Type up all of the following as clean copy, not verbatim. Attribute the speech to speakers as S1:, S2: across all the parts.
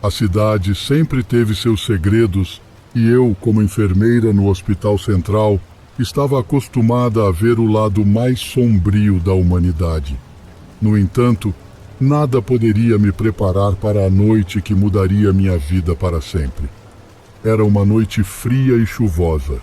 S1: A cidade sempre teve seus segredos e eu, como enfermeira no Hospital Central, estava acostumada a ver o lado mais sombrio da humanidade. No entanto, nada poderia me preparar para a noite que mudaria minha vida para sempre. Era uma noite fria e chuvosa.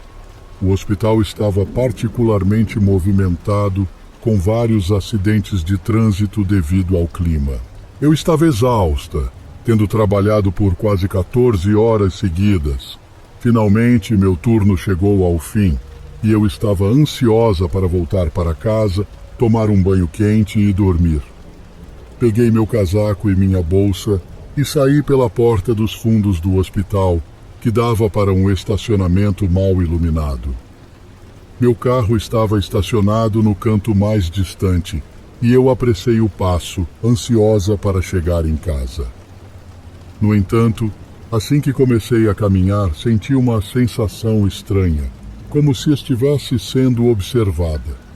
S1: O hospital estava particularmente movimentado, com vários acidentes de trânsito devido ao clima. Eu estava exausta, tendo trabalhado por quase 14 horas seguidas. Finalmente, meu turno chegou ao fim e eu estava ansiosa para voltar para casa, tomar um banho quente e dormir. Peguei meu casaco e minha bolsa e saí pela porta dos fundos do hospital, que dava para um estacionamento mal iluminado. Meu carro estava estacionado no canto mais distante e eu apressei o passo, ansiosa para chegar em casa. No entanto, assim que comecei a caminhar, senti uma sensação estranha, como se estivesse sendo observada.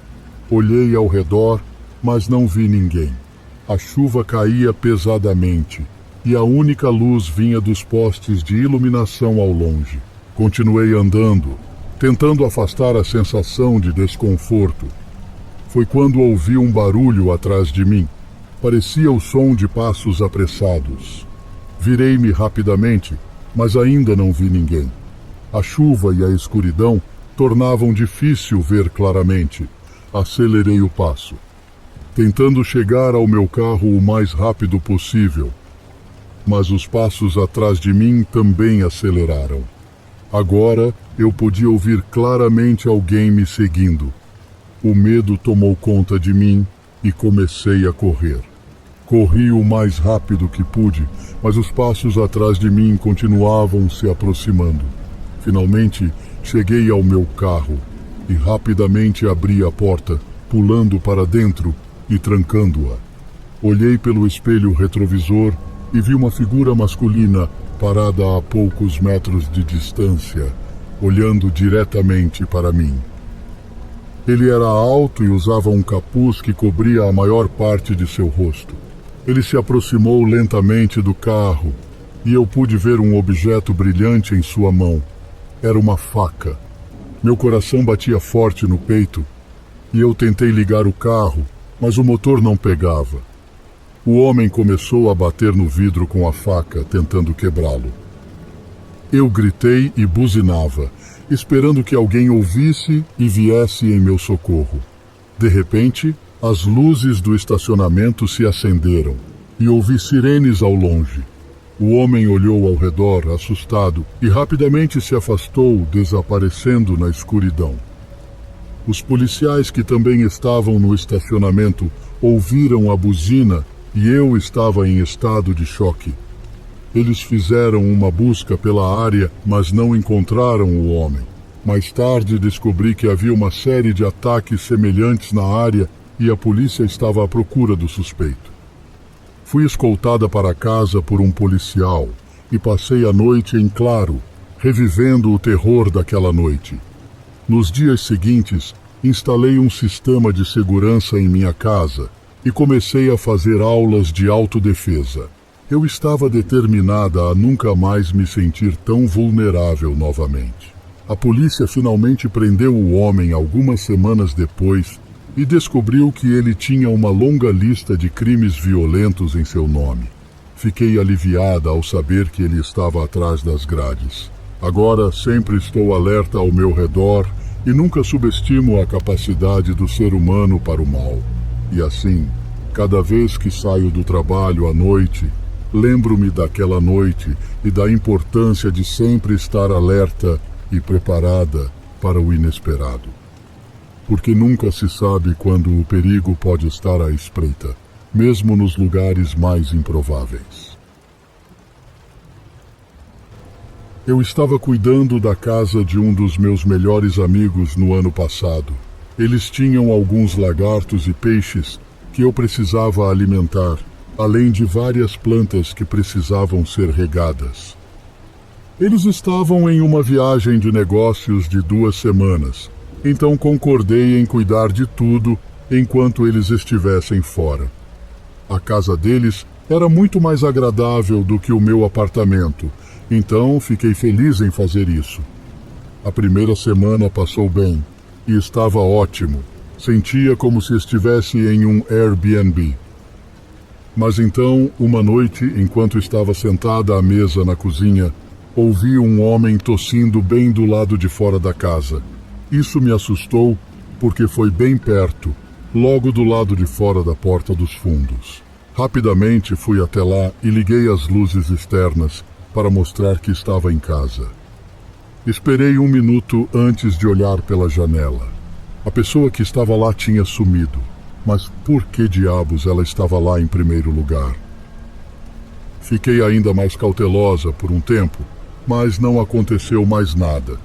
S1: Olhei ao redor, mas não vi ninguém. A chuva caía pesadamente e a única luz vinha dos postes de iluminação ao longe. Continuei andando, tentando afastar a sensação de desconforto. Foi quando ouvi um barulho atrás de mim. Parecia o som de passos apressados. Virei-me rapidamente, mas ainda não vi ninguém. A chuva e a escuridão tornavam difícil ver claramente. Acelerei o passo, tentando chegar ao meu carro o mais rápido possível. Mas os passos atrás de mim também aceleraram. Agora eu podia ouvir claramente alguém me seguindo. O medo tomou conta de mim e comecei a correr. Corri o mais rápido que pude, mas os passos atrás de mim continuavam se aproximando. Finalmente, cheguei ao meu carro e rapidamente abri a porta, pulando para dentro e trancando-a. Olhei pelo espelho retrovisor e vi uma figura masculina parada a poucos metros de distância, olhando diretamente para mim. Ele era alto e usava um capuz que cobria a maior parte de seu rosto. Ele se aproximou lentamente do carro e eu pude ver um objeto brilhante em sua mão. Era uma faca. Meu coração batia forte no peito e eu tentei ligar o carro, mas o motor não pegava. O homem começou a bater no vidro com a faca, tentando quebrá-lo. Eu gritei e buzinava, esperando que alguém ouvisse e viesse em meu socorro. De repente, as luzes do estacionamento se acenderam e ouvi sirenes ao longe. O homem olhou ao redor, assustado, e rapidamente se afastou, desaparecendo na escuridão. Os policiais que também estavam no estacionamento ouviram a buzina e eu estava em estado de choque. Eles fizeram uma busca pela área, mas não encontraram o homem. Mais tarde descobri que havia uma série de ataques semelhantes na área e a polícia estava à procura do suspeito. Fui escoltada para casa por um policial e passei a noite em claro, revivendo o terror daquela noite. Nos dias seguintes, instalei um sistema de segurança em minha casa e comecei a fazer aulas de autodefesa. Eu estava determinada a nunca mais me sentir tão vulnerável novamente. A polícia finalmente prendeu o homem algumas semanas depois e descobriu que ele tinha uma longa lista de crimes violentos em seu nome. Fiquei aliviada ao saber que ele estava atrás das grades. Agora sempre estou alerta ao meu redor e nunca subestimo a capacidade do ser humano para o mal. E assim, cada vez que saio do trabalho à noite, lembro-me daquela noite e da importância de sempre estar alerta e preparada para o inesperado. Porque nunca se sabe quando o perigo pode estar à espreita, mesmo nos lugares mais improváveis. Eu estava cuidando da casa de um dos meus melhores amigos no ano passado. Eles tinham alguns lagartos e peixes que eu precisava alimentar, além de várias plantas que precisavam ser regadas. Eles estavam em uma viagem de negócios de 2 semanas, então concordei em cuidar de tudo enquanto eles estivessem fora. A casa deles Era muito mais agradável do que o meu apartamento, então fiquei feliz em fazer isso. A primeira semana passou bem e estava ótimo. Sentia como se estivesse em um Airbnb. Mas então, uma noite, enquanto estava sentada à mesa na cozinha, ouvi um homem tossindo bem do lado de fora da casa. Isso me assustou porque foi bem perto, logo do lado de fora da porta dos fundos. Rapidamente fui até lá e liguei as luzes externas para mostrar que estava em casa. Esperei 1 minuto antes de olhar pela janela. A pessoa que estava lá tinha sumido, mas por que diabos ela estava lá em primeiro lugar? Fiquei ainda mais cautelosa por um tempo, mas não aconteceu mais nada.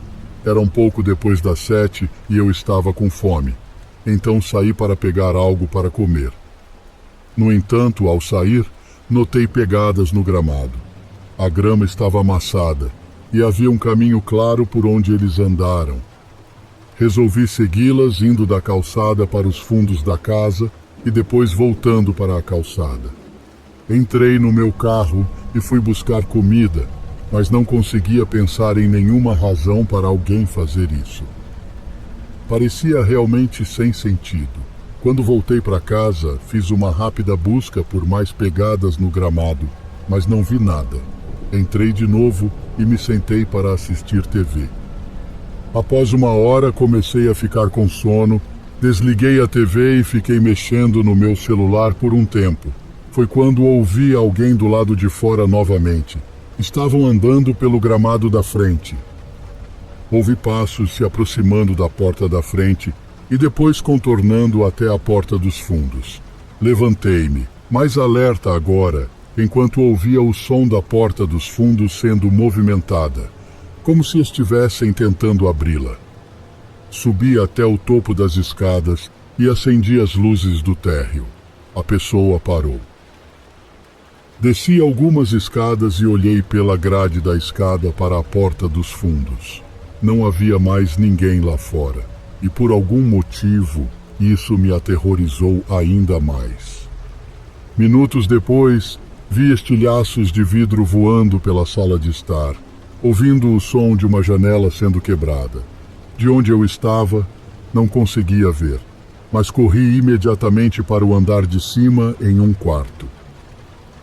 S1: Era um pouco depois das 7 e eu estava com fome, então saí para pegar algo para comer. No entanto, ao sair, notei pegadas no gramado. A grama estava amassada e havia um caminho claro por onde eles andaram. Resolvi segui-las, indo da calçada para os fundos da casa e depois voltando para a calçada. Entrei no meu carro e fui buscar comida, mas não conseguia pensar em nenhuma razão para alguém fazer isso. Parecia realmente sem sentido. Quando voltei para casa, fiz uma rápida busca por mais pegadas no gramado, mas não vi nada. Entrei de novo e me sentei para assistir TV. Após 1 hora, comecei a ficar com sono, desliguei a TV e fiquei mexendo no meu celular por um tempo. Foi quando ouvi alguém do lado de fora novamente. Estavam andando pelo gramado da frente. Ouvi passos se aproximando da porta da frente e depois contornando até a porta dos fundos. Levantei-me, mais alerta agora, enquanto ouvia o som da porta dos fundos sendo movimentada, como se estivessem tentando abri-la. Subi até o topo das escadas e acendi as luzes do térreo. A pessoa parou. Desci algumas escadas e olhei pela grade da escada para a porta dos fundos. Não havia mais ninguém lá fora, e por algum motivo isso me aterrorizou ainda mais. Minutos depois, vi estilhaços de vidro voando pela sala de estar, ouvindo o som de uma janela sendo quebrada. De onde eu estava, não conseguia ver, mas corri imediatamente para o andar de cima em um quarto.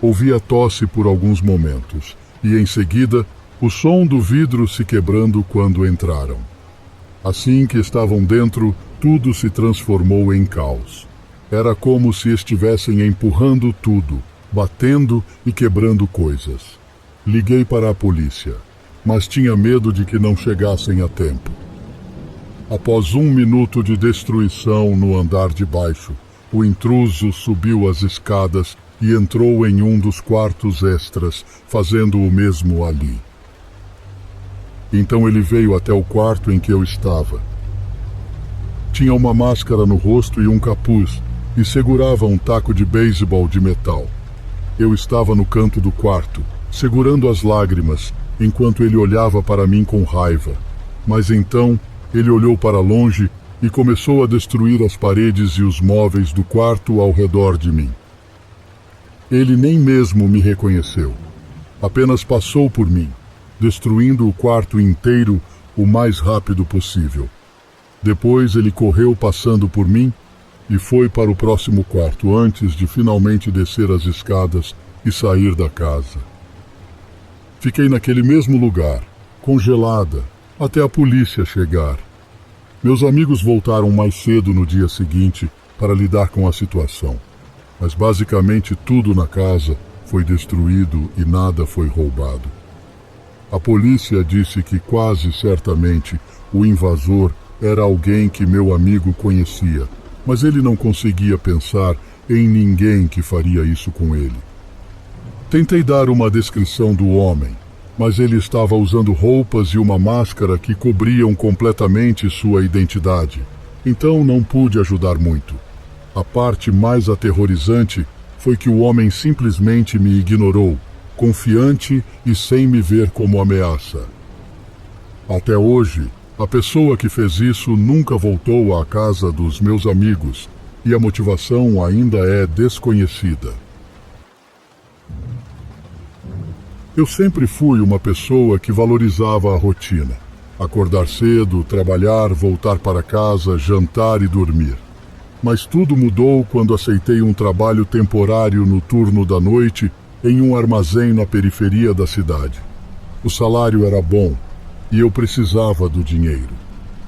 S1: Ouvi a tosse por alguns momentos, e em seguida, o som do vidro se quebrando quando entraram. Assim que estavam dentro, tudo se transformou em caos. Era como se estivessem empurrando tudo, batendo e quebrando coisas. Liguei para a polícia, mas tinha medo de que não chegassem a tempo. Após 1 minuto de destruição no andar de baixo, o intruso subiu as escadas e entrou em um dos quartos extras, fazendo o mesmo ali. Então ele veio até o quarto em que eu estava. Tinha uma máscara no rosto e um capuz, e segurava um taco de beisebol de metal. Eu estava no canto do quarto, segurando as lágrimas, enquanto ele olhava para mim com raiva. Mas então ele olhou para longe e começou a destruir as paredes e os móveis do quarto ao redor de mim. Ele nem mesmo me reconheceu. Apenas passou por mim, destruindo o quarto inteiro o mais rápido possível. Depois ele correu passando por mim e foi para o próximo quarto antes de finalmente descer as escadas e sair da casa. Fiquei naquele mesmo lugar, congelada, até a polícia chegar. Meus amigos voltaram mais cedo no dia seguinte para lidar com a situação, mas basicamente tudo na casa foi destruído e nada foi roubado. A polícia disse que quase certamente o invasor era alguém que meu amigo conhecia, mas ele não conseguia pensar em ninguém que faria isso com ele. Tentei dar uma descrição do homem, mas ele estava usando roupas e uma máscara que cobriam completamente sua identidade, então não pude ajudar muito. A parte mais aterrorizante foi que o homem simplesmente me ignorou, confiante e sem me ver como ameaça. Até hoje, a pessoa que fez isso nunca voltou à casa dos meus amigos e a motivação ainda é desconhecida. Eu sempre fui uma pessoa que valorizava a rotina. Acordar cedo, trabalhar, voltar para casa, jantar e dormir. Mas tudo mudou quando aceitei um trabalho temporário no turno da noite em um armazém na periferia da cidade. O salário era bom e eu precisava do dinheiro.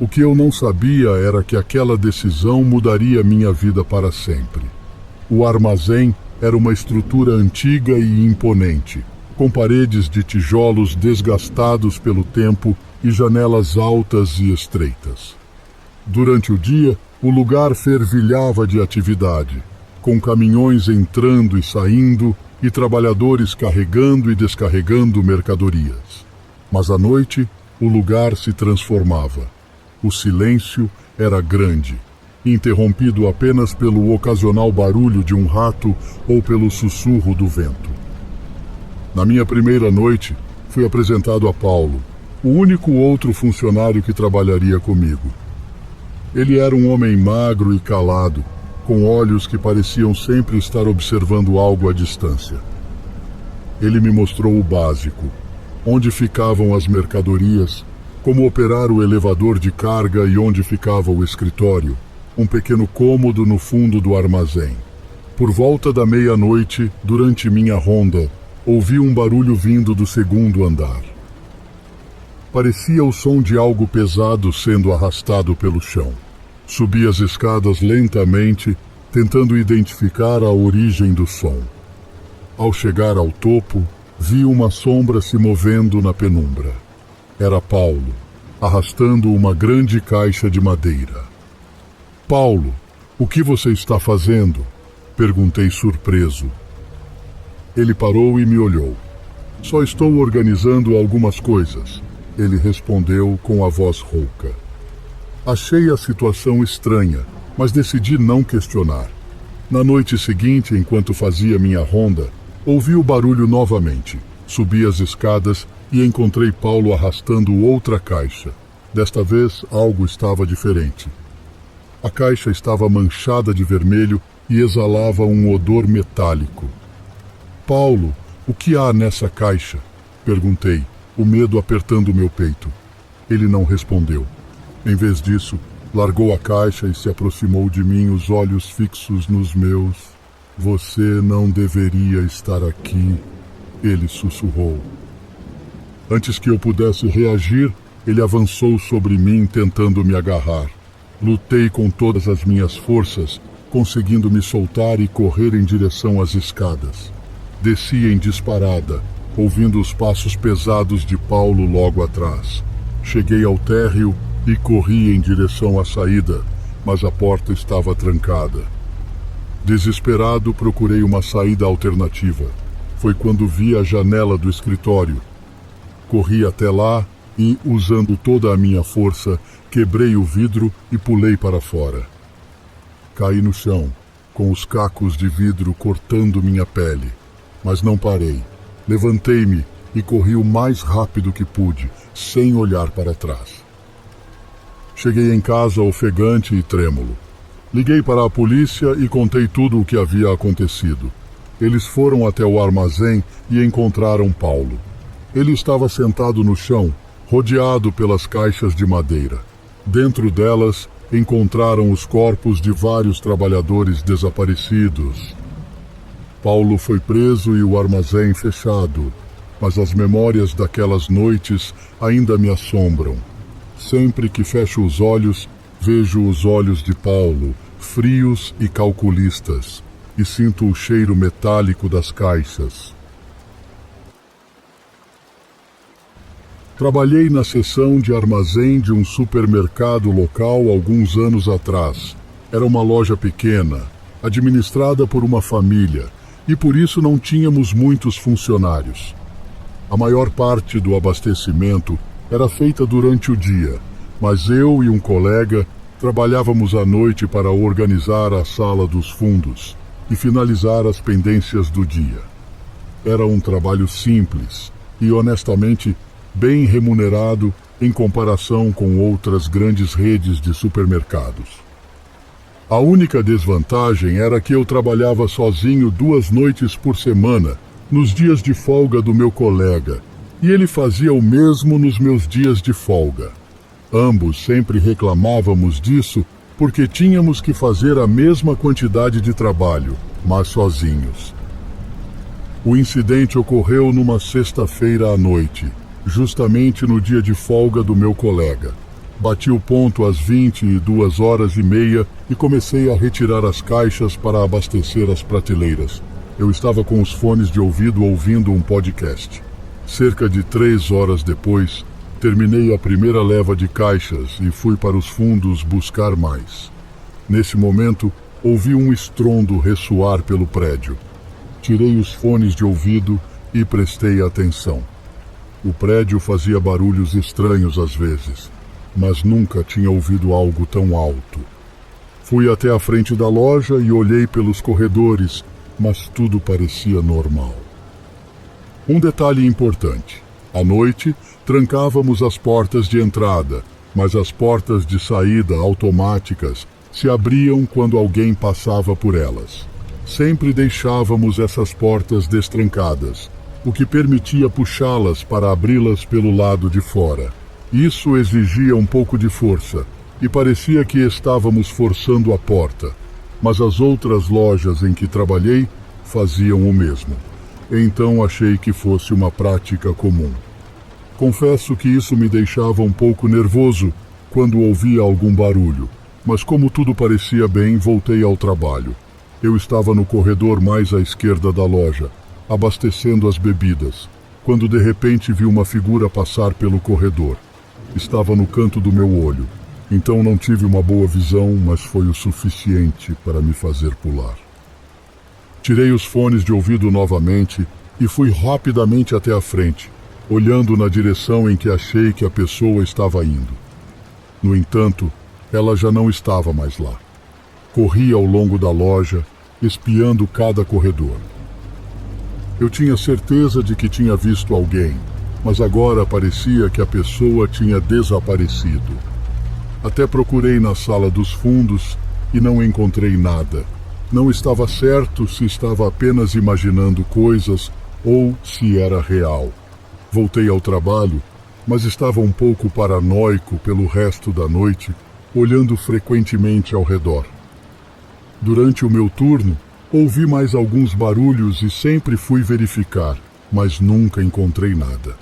S1: O que eu não sabia era que aquela decisão mudaria minha vida para sempre. O armazém era uma estrutura antiga e imponente, com paredes de tijolos desgastados pelo tempo e janelas altas e estreitas. Durante o dia, o lugar fervilhava de atividade, com caminhões entrando e saindo e trabalhadores carregando e descarregando mercadorias. Mas à noite, o lugar se transformava. O silêncio era grande, interrompido apenas pelo ocasional barulho de um rato ou pelo sussurro do vento. Na minha primeira noite, fui apresentado a Paulo, o único outro funcionário que trabalharia comigo. Ele era um homem magro e calado, com olhos que pareciam sempre estar observando algo à distância. Ele me mostrou o básico, onde ficavam as mercadorias, como operar o elevador de carga e onde ficava o escritório, um pequeno cômodo no fundo do armazém. Por volta da meia-noite, durante minha ronda, ouvi um barulho vindo do segundo andar. Parecia o som de algo pesado sendo arrastado pelo chão. Subi as escadas lentamente, tentando identificar a origem do som. Ao chegar ao topo, vi uma sombra se movendo na penumbra. Era Paulo, arrastando uma grande caixa de madeira. "Paulo, o que você está fazendo?" Perguntei surpreso. Ele parou e me olhou. "Só estou organizando algumas coisas", ele respondeu com a voz rouca. Achei a situação estranha, mas decidi não questionar. Na noite seguinte, enquanto fazia minha ronda, ouvi o barulho novamente. Subi as escadas e encontrei Paulo arrastando outra caixa. Desta vez, algo estava diferente. A caixa estava manchada de vermelho e exalava um odor metálico. "Paulo, o que há nessa caixa?" perguntei, o medo apertando meu peito. Ele não respondeu. Em vez disso, largou a caixa e se aproximou de mim, os olhos fixos nos meus. "Você não deveria estar aqui", ele sussurrou. Antes que eu pudesse reagir, ele avançou sobre mim, tentando me agarrar. Lutei com todas as minhas forças, conseguindo me soltar e correr em direção às escadas. Desci em disparada, ouvindo os passos pesados de Paulo logo atrás. Cheguei ao térreo e corri em direção à saída, mas a porta estava trancada. Desesperado, procurei uma saída alternativa. Foi quando vi a janela do escritório. Corri até lá e, usando toda a minha força, quebrei o vidro e pulei para fora. Caí no chão, com os cacos de vidro cortando minha pele, mas não parei. Levantei-me e corri o mais rápido que pude, sem olhar para trás. Cheguei em casa ofegante e trêmulo. Liguei para a polícia e contei tudo o que havia acontecido. Eles foram até o armazém e encontraram Paulo. Ele estava sentado no chão, rodeado pelas caixas de madeira. Dentro delas, encontraram os corpos de vários trabalhadores desaparecidos. Paulo foi preso e o armazém fechado, mas as memórias daquelas noites ainda me assombram. Sempre que fecho os olhos, vejo os olhos de Paulo, frios e calculistas, e sinto o cheiro metálico das caixas. Trabalhei na seção de armazém de um supermercado local alguns anos atrás. Era uma loja pequena, administrada por uma família, e por isso não tínhamos muitos funcionários. A maior parte do abastecimento era feita durante o dia, mas eu e um colega trabalhávamos à noite para organizar a sala dos fundos e finalizar as pendências do dia. Era um trabalho simples e, honestamente, bem remunerado em comparação com outras grandes redes de supermercados. A única desvantagem era que eu trabalhava sozinho 2 noites por semana, nos dias de folga do meu colega, e ele fazia o mesmo nos meus dias de folga. Ambos sempre reclamávamos disso porque tínhamos que fazer a mesma quantidade de trabalho, mas sozinhos. O incidente ocorreu numa sexta-feira à noite, justamente no dia de folga do meu colega. Bati o ponto às 22h30 e comecei a retirar as caixas para abastecer as prateleiras. Eu estava com os fones de ouvido ouvindo um podcast. Cerca de 3 horas depois, terminei a primeira leva de caixas e fui para os fundos buscar mais. Nesse momento, ouvi um estrondo ressoar pelo prédio. Tirei os fones de ouvido e prestei atenção. O prédio fazia barulhos estranhos às vezes, mas nunca tinha ouvido algo tão alto. Fui até a frente da loja e olhei pelos corredores, mas tudo parecia normal. Um detalhe importante: à noite, trancávamos as portas de entrada, mas as portas de saída automáticas se abriam quando alguém passava por elas. Sempre deixávamos essas portas destrancadas, o que permitia puxá-las para abri-las pelo lado de fora. Isso exigia um pouco de força, e parecia que estávamos forçando a porta, mas as outras lojas em que trabalhei faziam o mesmo. Então achei que fosse uma prática comum. Confesso que isso me deixava um pouco nervoso quando ouvia algum barulho, mas como tudo parecia bem, voltei ao trabalho. Eu estava no corredor mais à esquerda da loja, abastecendo as bebidas, quando de repente vi uma figura passar pelo corredor. Estava no canto do meu olho, então não tive uma boa visão, mas foi o suficiente para me fazer pular. Tirei os fones de ouvido novamente e fui rapidamente até a frente, olhando na direção em que achei que a pessoa estava indo. No entanto, ela já não estava mais lá. Corri ao longo da loja, espiando cada corredor. Eu tinha certeza de que tinha visto alguém, mas agora parecia que a pessoa tinha desaparecido. Até procurei na sala dos fundos e não encontrei nada. Não estava certo se estava apenas imaginando coisas ou se era real. Voltei ao trabalho, mas estava um pouco paranoico pelo resto da noite, olhando frequentemente ao redor. Durante o meu turno, ouvi mais alguns barulhos e sempre fui verificar, mas nunca encontrei nada.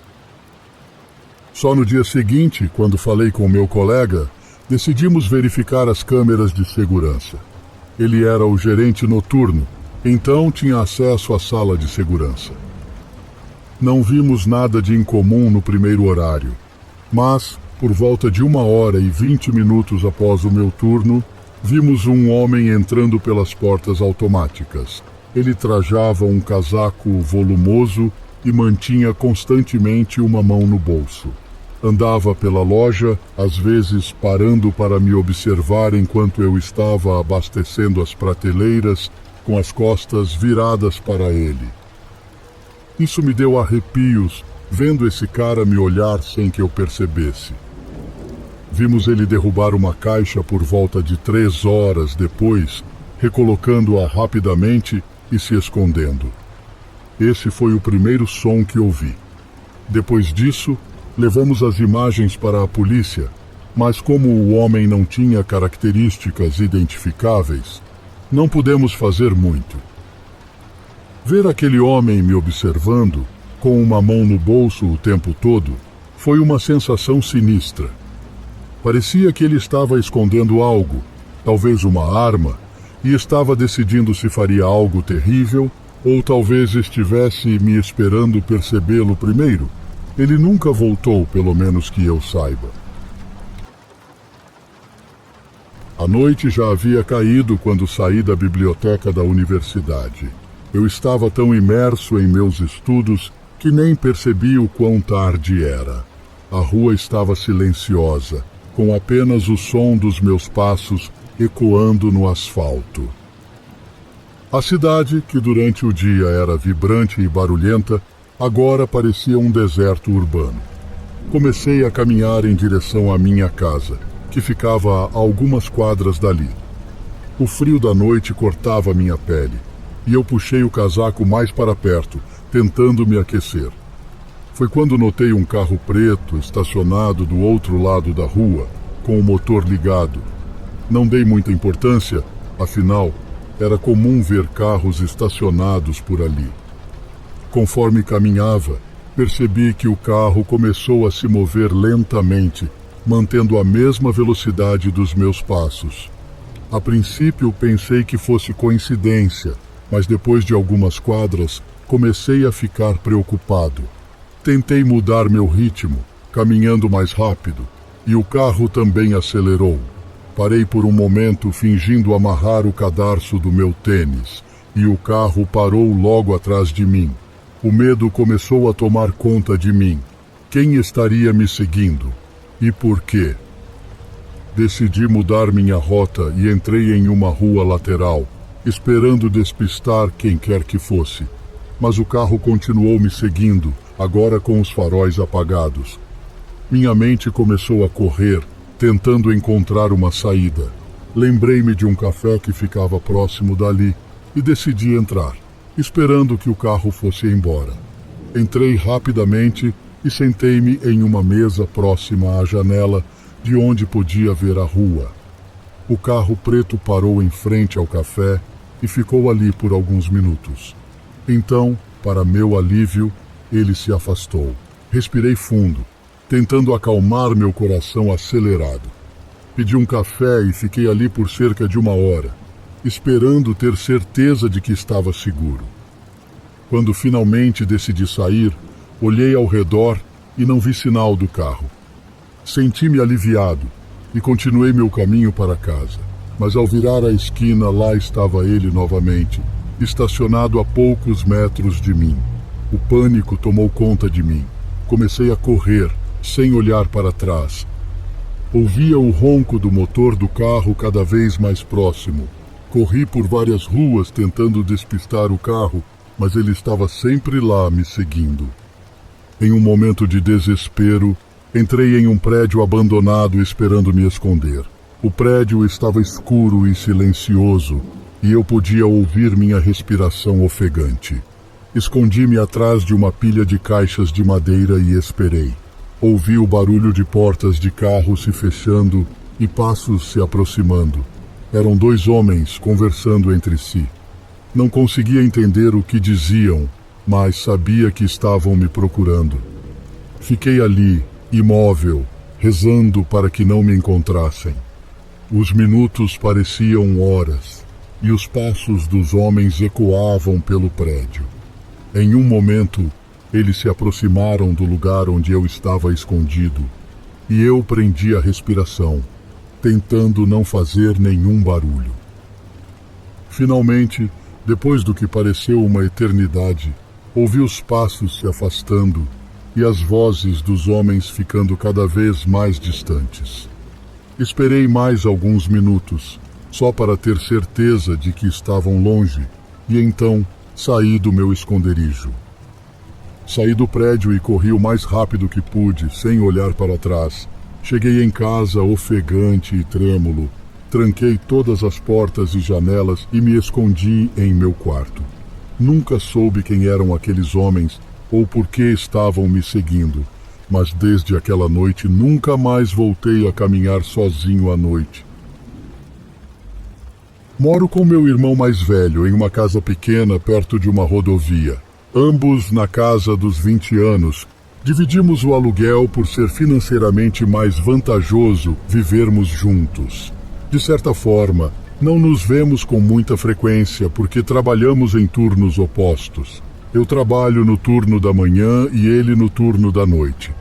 S1: Só no dia seguinte, quando falei com meu colega, decidimos verificar as câmeras de segurança. Ele era o gerente noturno, então tinha acesso à sala de segurança. Não vimos nada de incomum no primeiro horário, mas, por volta de 1h20 após o meu turno, vimos um homem entrando pelas portas automáticas. Ele trajava um casaco volumoso e mantinha constantemente uma mão no bolso. Andava pela loja, às vezes parando para me observar enquanto eu estava abastecendo as prateleiras, com as costas viradas para ele. Isso me deu arrepios, vendo esse cara me olhar sem que eu percebesse. Vimos ele derrubar uma caixa por volta de 3 horas depois, recolocando-a rapidamente e se escondendo. Esse foi o primeiro som que ouvi. Depois disso, levamos as imagens para a polícia, mas como o homem não tinha características identificáveis, não pudemos fazer muito. Ver aquele homem me observando, com uma mão no bolso o tempo todo, foi uma sensação sinistra. Parecia que ele estava escondendo algo, talvez uma arma, e estava decidindo se faria algo terrível ou talvez estivesse me esperando percebê-lo primeiro. Ele nunca voltou, pelo menos que eu saiba. A noite já havia caído quando saí da biblioteca da universidade. Eu estava tão imerso em meus estudos que nem percebi o quão tarde era. A rua estava silenciosa, com apenas o som dos meus passos ecoando no asfalto. A cidade, que durante o dia era vibrante e barulhenta, agora parecia um deserto urbano. Comecei a caminhar em direção à minha casa, que ficava a algumas quadras dali. O frio da noite cortava minha pele, e eu puxei o casaco mais para perto, tentando me aquecer. Foi quando notei um carro preto estacionado do outro lado da rua, com o motor ligado. Não dei muita importância, afinal, era comum ver carros estacionados por ali. Conforme caminhava, percebi que o carro começou a se mover lentamente, mantendo a mesma velocidade dos meus passos. A princípio pensei que fosse coincidência, mas depois de algumas quadras, comecei a ficar preocupado. Tentei mudar meu ritmo, caminhando mais rápido, e o carro também acelerou. Parei por um momento fingindo amarrar o cadarço do meu tênis, e o carro parou logo atrás de mim. O medo começou a tomar conta de mim. Quem estaria me seguindo? E por quê? Decidi mudar minha rota e entrei em uma rua lateral, esperando despistar quem quer que fosse. Mas o carro continuou me seguindo, agora com os faróis apagados. Minha mente começou a correr, tentando encontrar uma saída. Lembrei-me de um café que ficava próximo dali e decidi entrar, esperando que o carro fosse embora. Entrei rapidamente e sentei-me em uma mesa próxima à janela, de onde podia ver a rua. O carro preto parou em frente ao café e ficou ali por alguns minutos. Então, para meu alívio, ele se afastou. Respirei fundo, tentando acalmar meu coração acelerado. Pedi um café e fiquei ali por cerca de 1 hora, esperando ter certeza de que estava seguro. Quando finalmente decidi sair, olhei ao redor e não vi sinal do carro. Senti-me aliviado e continuei meu caminho para casa. Mas ao virar a esquina, lá estava ele novamente, estacionado a poucos metros de mim. O pânico tomou conta de mim. Comecei a correr, sem olhar para trás. Ouvia o ronco do motor do carro cada vez mais próximo. Corri por várias ruas tentando despistar o carro, mas ele estava sempre lá me seguindo. Em um momento de desespero, entrei em um prédio abandonado esperando me esconder. O prédio estava escuro e silencioso, e eu podia ouvir minha respiração ofegante. Escondi-me atrás de uma pilha de caixas de madeira e esperei. Ouvi o barulho de portas de carro se fechando e passos se aproximando. Eram 2 homens conversando entre si. Não conseguia entender o que diziam, mas sabia que estavam me procurando. Fiquei ali, imóvel, rezando para que não me encontrassem. Os minutos pareciam horas, e os passos dos homens ecoavam pelo prédio. Em um momento, eles se aproximaram do lugar onde eu estava escondido, e eu prendi a respiração, tentando não fazer nenhum barulho. Finalmente, depois do que pareceu uma eternidade, ouvi os passos se afastando e as vozes dos homens ficando cada vez mais distantes. Esperei mais alguns minutos, só para ter certeza de que estavam longe, e então saí do meu esconderijo. Saí do prédio e corri o mais rápido que pude, sem olhar para trás. Cheguei em casa ofegante e trêmulo, tranquei todas as portas e janelas e me escondi em meu quarto. Nunca soube quem eram aqueles homens ou por que estavam me seguindo, mas desde aquela noite nunca mais voltei a caminhar sozinho à noite. Moro com meu irmão mais velho em uma casa pequena perto de uma rodovia. Ambos na casa dos 20 anos, dividimos o aluguel por ser financeiramente mais vantajoso vivermos juntos. De certa forma, não nos vemos com muita frequência porque trabalhamos em turnos opostos. Eu trabalho no turno da manhã e ele no turno da noite.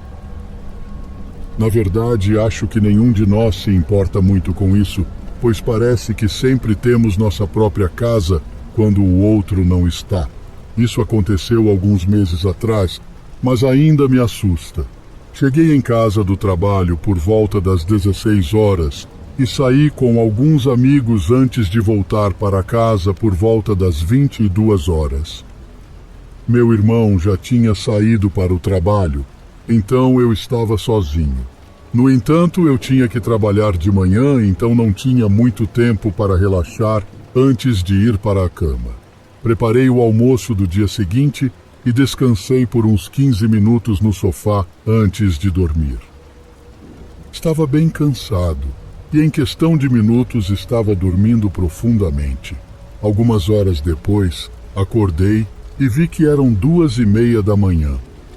S1: Na verdade, acho que nenhum de nós se importa muito com isso, pois parece que sempre temos nossa própria casa quando o outro não está. Isso aconteceu alguns meses atrás, mas ainda me assusta. Cheguei em casa do trabalho por volta das 16 horas e saí com alguns amigos antes de voltar para casa por volta das 22 horas. Meu irmão já tinha saído para o trabalho, então eu estava sozinho. No entanto, eu tinha que trabalhar de manhã, então não tinha muito tempo para relaxar antes de ir para a cama. Preparei o almoço do dia seguinte e descansei por uns 15 minutos no sofá antes de dormir. Estava bem cansado e em questão de minutos estava dormindo profundamente. Algumas horas depois, acordei e vi que eram 2:30 da manhã.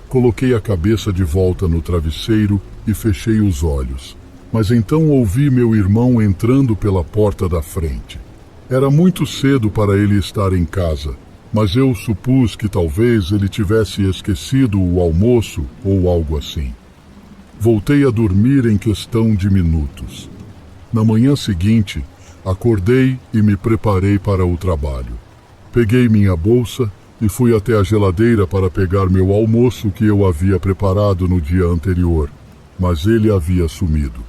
S1: Coloquei a cabeça de volta no travesseiro e fechei os olhos. Mas então ouvi meu irmão entrando pela porta da frente. Era muito cedo para ele estar em casa, mas eu supus que talvez ele tivesse esquecido o almoço ou algo assim. Voltei a dormir em questão de minutos. Na manhã seguinte, acordei e me preparei para o trabalho. Peguei minha bolsa e fui até a geladeira para pegar meu almoço que eu havia preparado no dia anterior, mas ele havia sumido.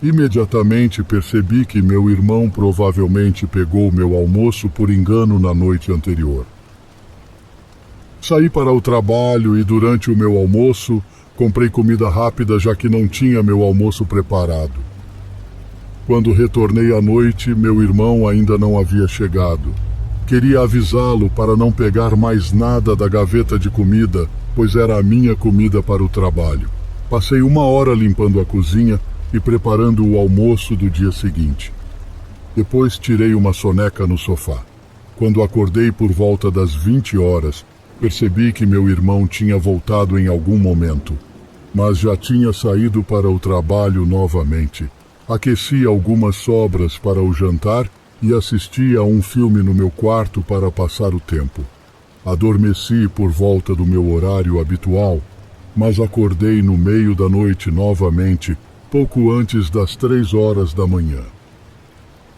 S1: Imediatamente percebi que meu irmão provavelmente pegou meu almoço por engano na noite anterior. Saí para o trabalho e durante o meu almoço comprei comida rápida já que não tinha meu almoço preparado. Quando retornei à noite, meu irmão ainda não havia chegado. Queria avisá-lo para não pegar mais nada da gaveta de comida, pois era a minha comida para o trabalho. Passei 1 hora limpando a cozinha e preparando o almoço do dia seguinte. Depois tirei uma soneca no sofá. Quando acordei por volta das 20 horas, percebi que meu irmão tinha voltado em algum momento, mas já tinha saído para o trabalho novamente. Aqueci algumas sobras para o jantar e assisti a um filme no meu quarto para passar o tempo. Adormeci por volta do meu horário habitual, mas acordei no meio da noite novamente, pouco antes das 3 horas da manhã.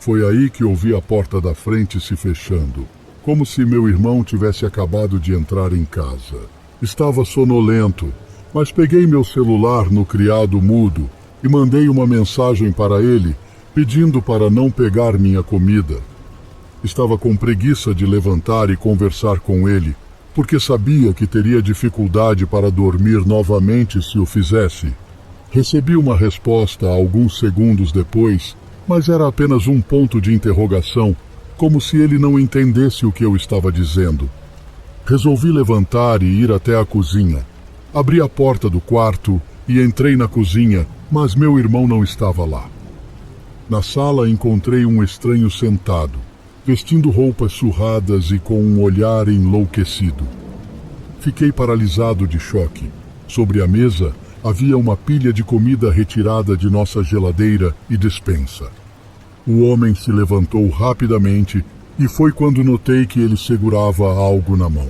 S1: Foi aí que ouvi a porta da frente se fechando, como se meu irmão tivesse acabado de entrar em casa. Estava sonolento, mas peguei meu celular no criado mudo e mandei uma mensagem para ele, pedindo para não pegar minha comida. Estava com preguiça de levantar e conversar com ele, porque sabia que teria dificuldade para dormir novamente se o fizesse. Recebi uma resposta alguns segundos depois, mas era apenas um ponto de interrogação, como se ele não entendesse o que eu estava dizendo. Resolvi levantar e ir até a cozinha. Abri a porta do quarto e entrei na cozinha, mas meu irmão não estava lá. Na sala encontrei um estranho sentado, vestindo roupas surradas e com um olhar enlouquecido. Fiquei paralisado de choque. Sobre a mesa havia uma pilha de comida retirada de nossa geladeira e despensa. O homem se levantou rapidamente e foi quando notei que ele segurava algo na mão.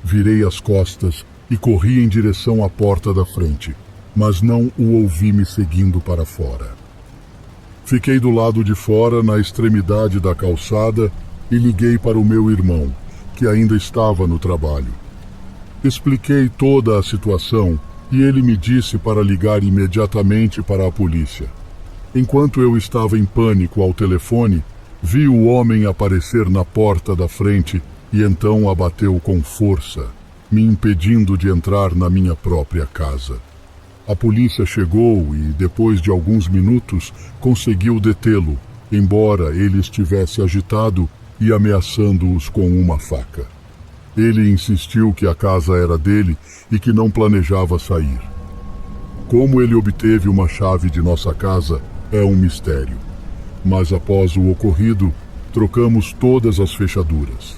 S1: Virei as costas e corri em direção à porta da frente, mas não o ouvi me seguindo para fora. Fiquei do lado de fora, na extremidade da calçada, e liguei para o meu irmão, que ainda estava no trabalho. Expliquei toda a situação e ele me disse para ligar imediatamente para a polícia. Enquanto eu estava em pânico ao telefone, vi o homem aparecer na porta da frente e então abateu com força, me impedindo de entrar na minha própria casa. A polícia chegou e, depois de alguns minutos, conseguiu detê-lo, embora ele estivesse agitado e ameaçando-os com uma faca. Ele insistiu que a casa era dele e que não planejava sair. Como ele obteve uma chave de nossa casa é um mistério, mas após o ocorrido, trocamos todas as fechaduras.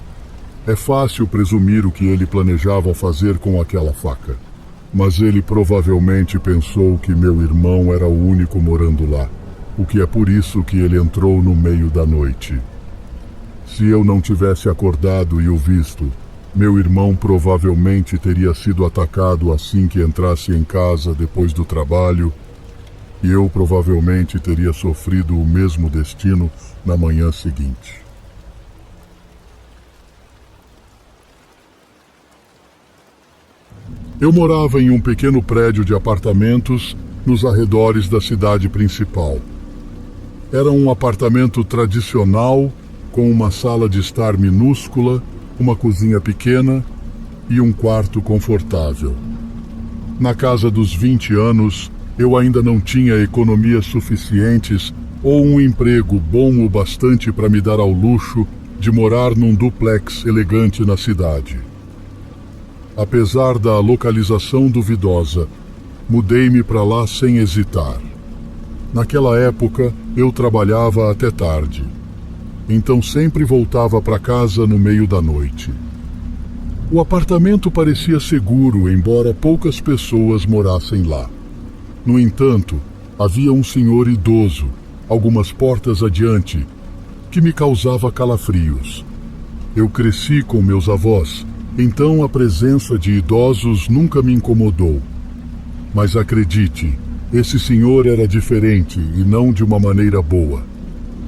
S1: É fácil presumir o que ele planejava fazer com aquela faca, mas ele provavelmente pensou que meu irmão era o único morando lá, o que é por isso que ele entrou no meio da noite. Se eu não tivesse acordado e o visto, meu irmão provavelmente teria sido atacado assim que entrasse em casa depois do trabalho, e eu provavelmente teria sofrido o mesmo destino na manhã seguinte. Eu morava em um pequeno prédio de apartamentos nos arredores da cidade principal. Era um apartamento tradicional, com uma sala de estar minúscula, uma cozinha pequena e um quarto confortável. Na casa dos 20 anos, eu ainda não tinha economias suficientes ou um emprego bom o bastante para me dar ao luxo de morar num duplex elegante na cidade. Apesar da localização duvidosa, mudei-me para lá sem hesitar. Naquela época, eu trabalhava até tarde, então sempre voltava para casa no meio da noite. O apartamento parecia seguro, embora poucas pessoas morassem lá. No entanto, havia um senhor idoso, algumas portas adiante, que me causava calafrios. Eu cresci com meus avós, então a presença de idosos nunca me incomodou. Mas acredite, esse senhor era diferente e não de uma maneira boa.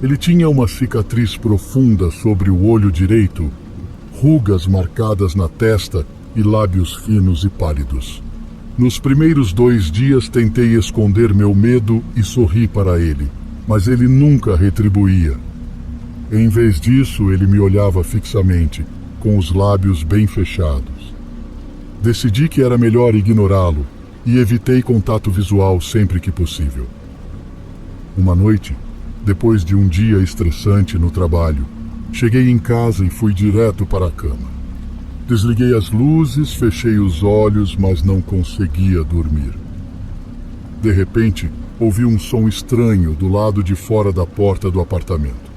S1: Ele tinha uma cicatriz profunda sobre o olho direito, rugas marcadas na testa e lábios finos e pálidos. Nos primeiros 2 dias tentei esconder meu medo e sorri para ele, mas ele nunca retribuía. Em vez disso, ele me olhava fixamente, com os lábios bem fechados. Decidi que era melhor ignorá-lo e evitei contato visual sempre que possível. Uma noite, depois de um dia estressante no trabalho, cheguei em casa e fui direto para a cama. Desliguei as luzes, fechei os olhos, mas não conseguia dormir. De repente, ouvi um som estranho do lado de fora da porta do apartamento.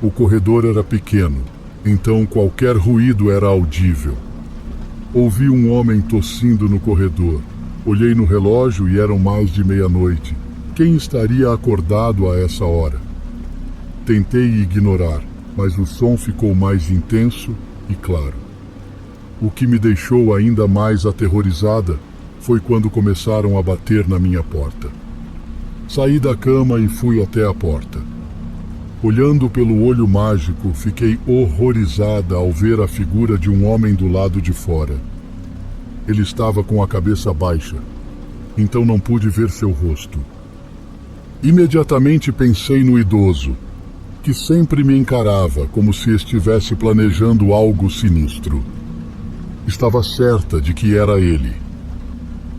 S1: O corredor era pequeno, então qualquer ruído era audível. Ouvi um homem tossindo no corredor. Olhei no relógio e eram mais de meia-noite. Quem estaria acordado a essa hora? Tentei ignorar, mas o som ficou mais intenso e claro. O que me deixou ainda mais aterrorizada foi quando começaram a bater na minha porta. Saí da cama e fui até a porta. Olhando pelo olho mágico, fiquei horrorizada ao ver a figura de um homem do lado de fora. Ele estava com a cabeça baixa, então não pude ver seu rosto. Imediatamente pensei no idoso, que sempre me encarava como se estivesse planejando algo sinistro. Estava certa de que era ele.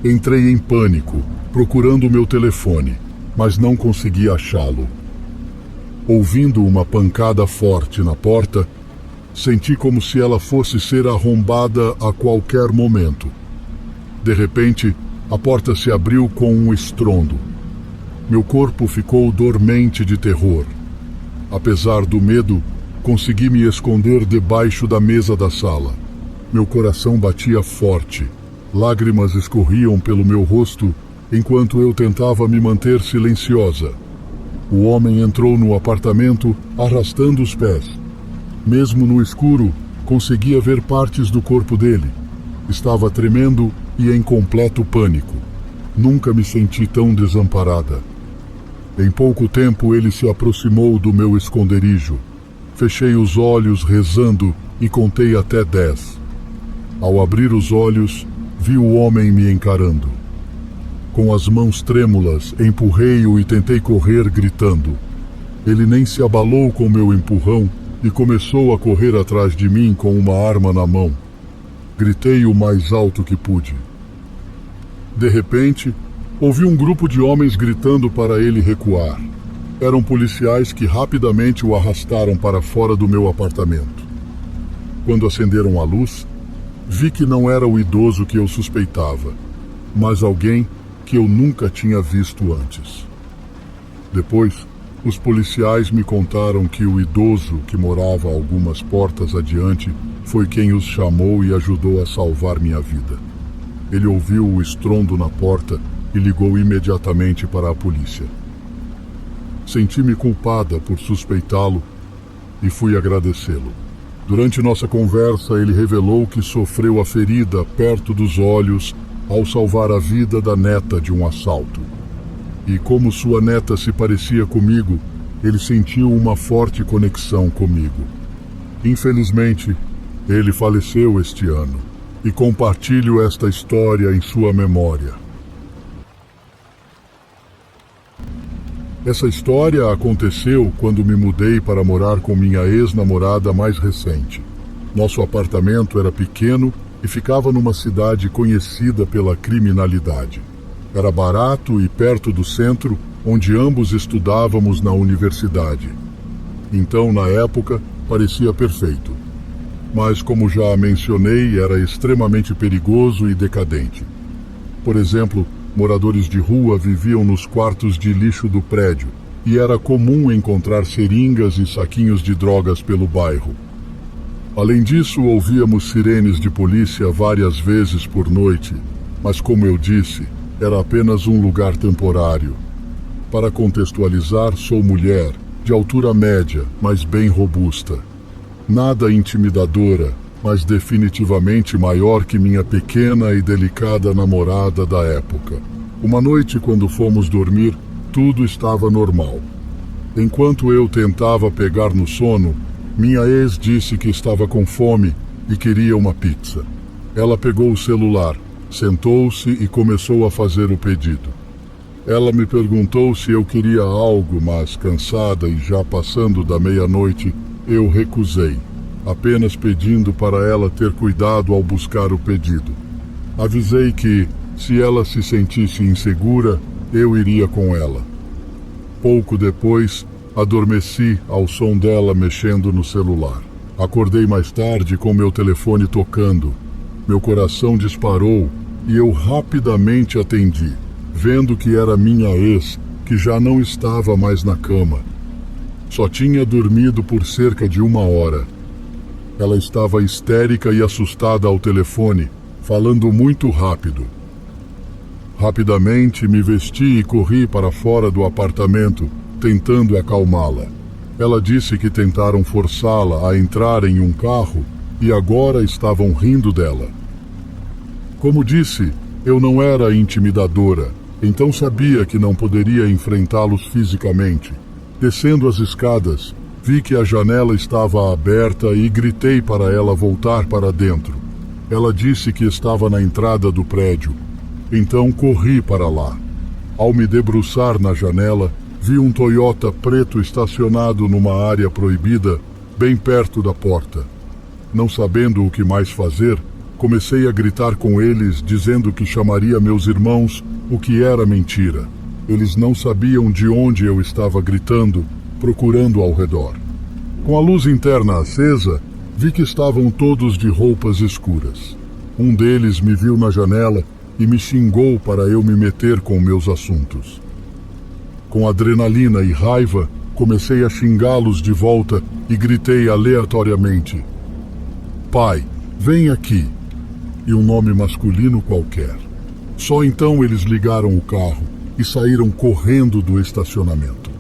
S1: Entrei em pânico, procurando meu telefone, mas não consegui achá-lo. Ouvindo uma pancada forte na porta, senti como se ela fosse ser arrombada a qualquer momento. De repente, a porta se abriu com um estrondo. Meu corpo ficou dormente de terror. Apesar do medo, consegui me esconder debaixo da mesa da sala. Meu coração batia forte. Lágrimas escorriam pelo meu rosto enquanto eu tentava me manter silenciosa. O homem entrou no apartamento arrastando os pés. Mesmo no escuro, conseguia ver partes do corpo dele. Estava tremendo e em completo pânico. Nunca me senti tão desamparada. Em pouco tempo ele se aproximou do meu esconderijo. Fechei os olhos rezando e contei até 10. Ao abrir os olhos, vi o homem me encarando. Com as mãos trêmulas, empurrei-o e tentei correr gritando. Ele nem se abalou com meu empurrão e começou a correr atrás de mim com uma arma na mão. Gritei o mais alto que pude. De repente, ouvi um grupo de homens gritando para ele recuar. Eram policiais que rapidamente o arrastaram para fora do meu apartamento. Quando acenderam a luz, vi que não era o idoso que eu suspeitava, mas alguém que eu nunca tinha visto antes. Depois, os policiais me contaram que o idoso que morava algumas portas adiante foi quem os chamou e ajudou a salvar minha vida. Ele ouviu o estrondo na porta e ligou imediatamente para a polícia. Senti-me culpada por suspeitá-lo e fui agradecê-lo. Durante nossa conversa, ele revelou que sofreu a ferida perto dos olhos ao salvar a vida da neta de um assalto. E como sua neta se parecia comigo, ele sentiu uma forte conexão comigo. Infelizmente, ele faleceu este ano e compartilho esta história em sua memória. Essa história aconteceu quando me mudei para morar com minha ex-namorada mais recente. Nosso apartamento era pequeno e ficava numa cidade conhecida pela criminalidade. Era barato e perto do centro, onde ambos estudávamos na universidade. Então, na época, parecia perfeito. mas como já mencionei, era extremamente perigoso e decadente. Por exemplo, moradores de rua viviam nos quartos de lixo do prédio e era comum encontrar seringas e saquinhos de drogas pelo bairro. Além disso, ouvíamos sirenes de polícia várias vezes por noite, mas como eu disse, era apenas um lugar temporário. Para contextualizar, sou mulher, de altura média, mas bem robusta. Nada intimidadora, mas definitivamente maior que minha pequena e delicada namorada da época. Uma noite, quando fomos dormir, tudo estava normal. Enquanto eu tentava pegar no sono, minha ex disse que estava com fome e queria uma pizza. Ela pegou o celular, sentou-se e começou a fazer o pedido. Ela me perguntou se eu queria algo, mas cansada e já passando da meia-noite, eu recusei, apenas pedindo para ela ter cuidado ao buscar o pedido. Avisei que, se ela se sentisse insegura, eu iria com ela. Pouco depois, adormeci ao som dela mexendo no celular. Acordei mais tarde com meu telefone tocando. Meu coração disparou e eu rapidamente atendi, vendo que era minha ex, que já não estava mais na cama. Só tinha dormido por cerca de 1 hora. Ela estava histérica e assustada ao telefone, falando muito rápido. Rapidamente me vesti e corri para fora do apartamento, tentando acalmá-la. Ela disse que tentaram forçá-la a entrar em um carro e agora estavam rindo dela. Como disse, eu não era intimidadora, então sabia que não poderia enfrentá-los fisicamente. Descendo as escadas, vi que a janela estava aberta e gritei para ela voltar para dentro. Ela disse que estava na entrada do prédio, então corri para lá. Ao me debruçar na janela, vi um Toyota preto estacionado numa área proibida, bem perto da porta. Não sabendo o que mais fazer, comecei a gritar com eles, dizendo que chamaria meus irmãos, o que era mentira. Eles não sabiam de onde eu estava gritando, procurando ao redor. Com a luz interna acesa, vi que estavam todos de roupas escuras. Um deles me viu na janela e me xingou para eu me meter com meus assuntos. Com adrenalina e raiva, comecei a xingá-los de volta e gritei aleatoriamente: "Pai, vem aqui!" e um nome masculino qualquer. Só então eles ligaram o carro e saíram correndo do estacionamento.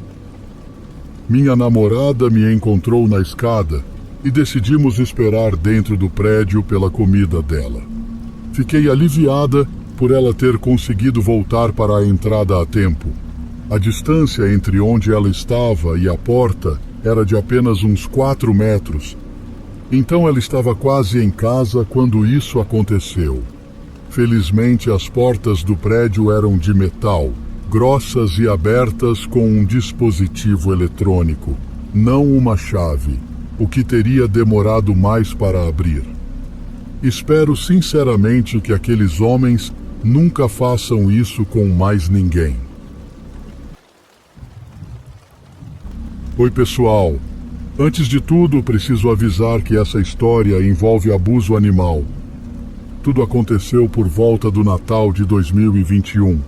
S1: Minha namorada me encontrou na escada e decidimos esperar dentro do prédio pela comida dela. Fiquei aliviada por ela ter conseguido voltar para a entrada a tempo. A distância entre onde ela estava e a porta era de apenas uns 4 metros. Então ela estava quase em casa quando isso aconteceu. Felizmente, as portas do prédio eram de metal, grossas e abertas com um dispositivo eletrônico, não uma chave, o que teria demorado mais para abrir. Espero sinceramente que aqueles homens nunca façam isso com mais ninguém. Oi, pessoal. Antes de tudo, preciso avisar que essa história envolve abuso animal. Tudo aconteceu por volta do Natal de 2021.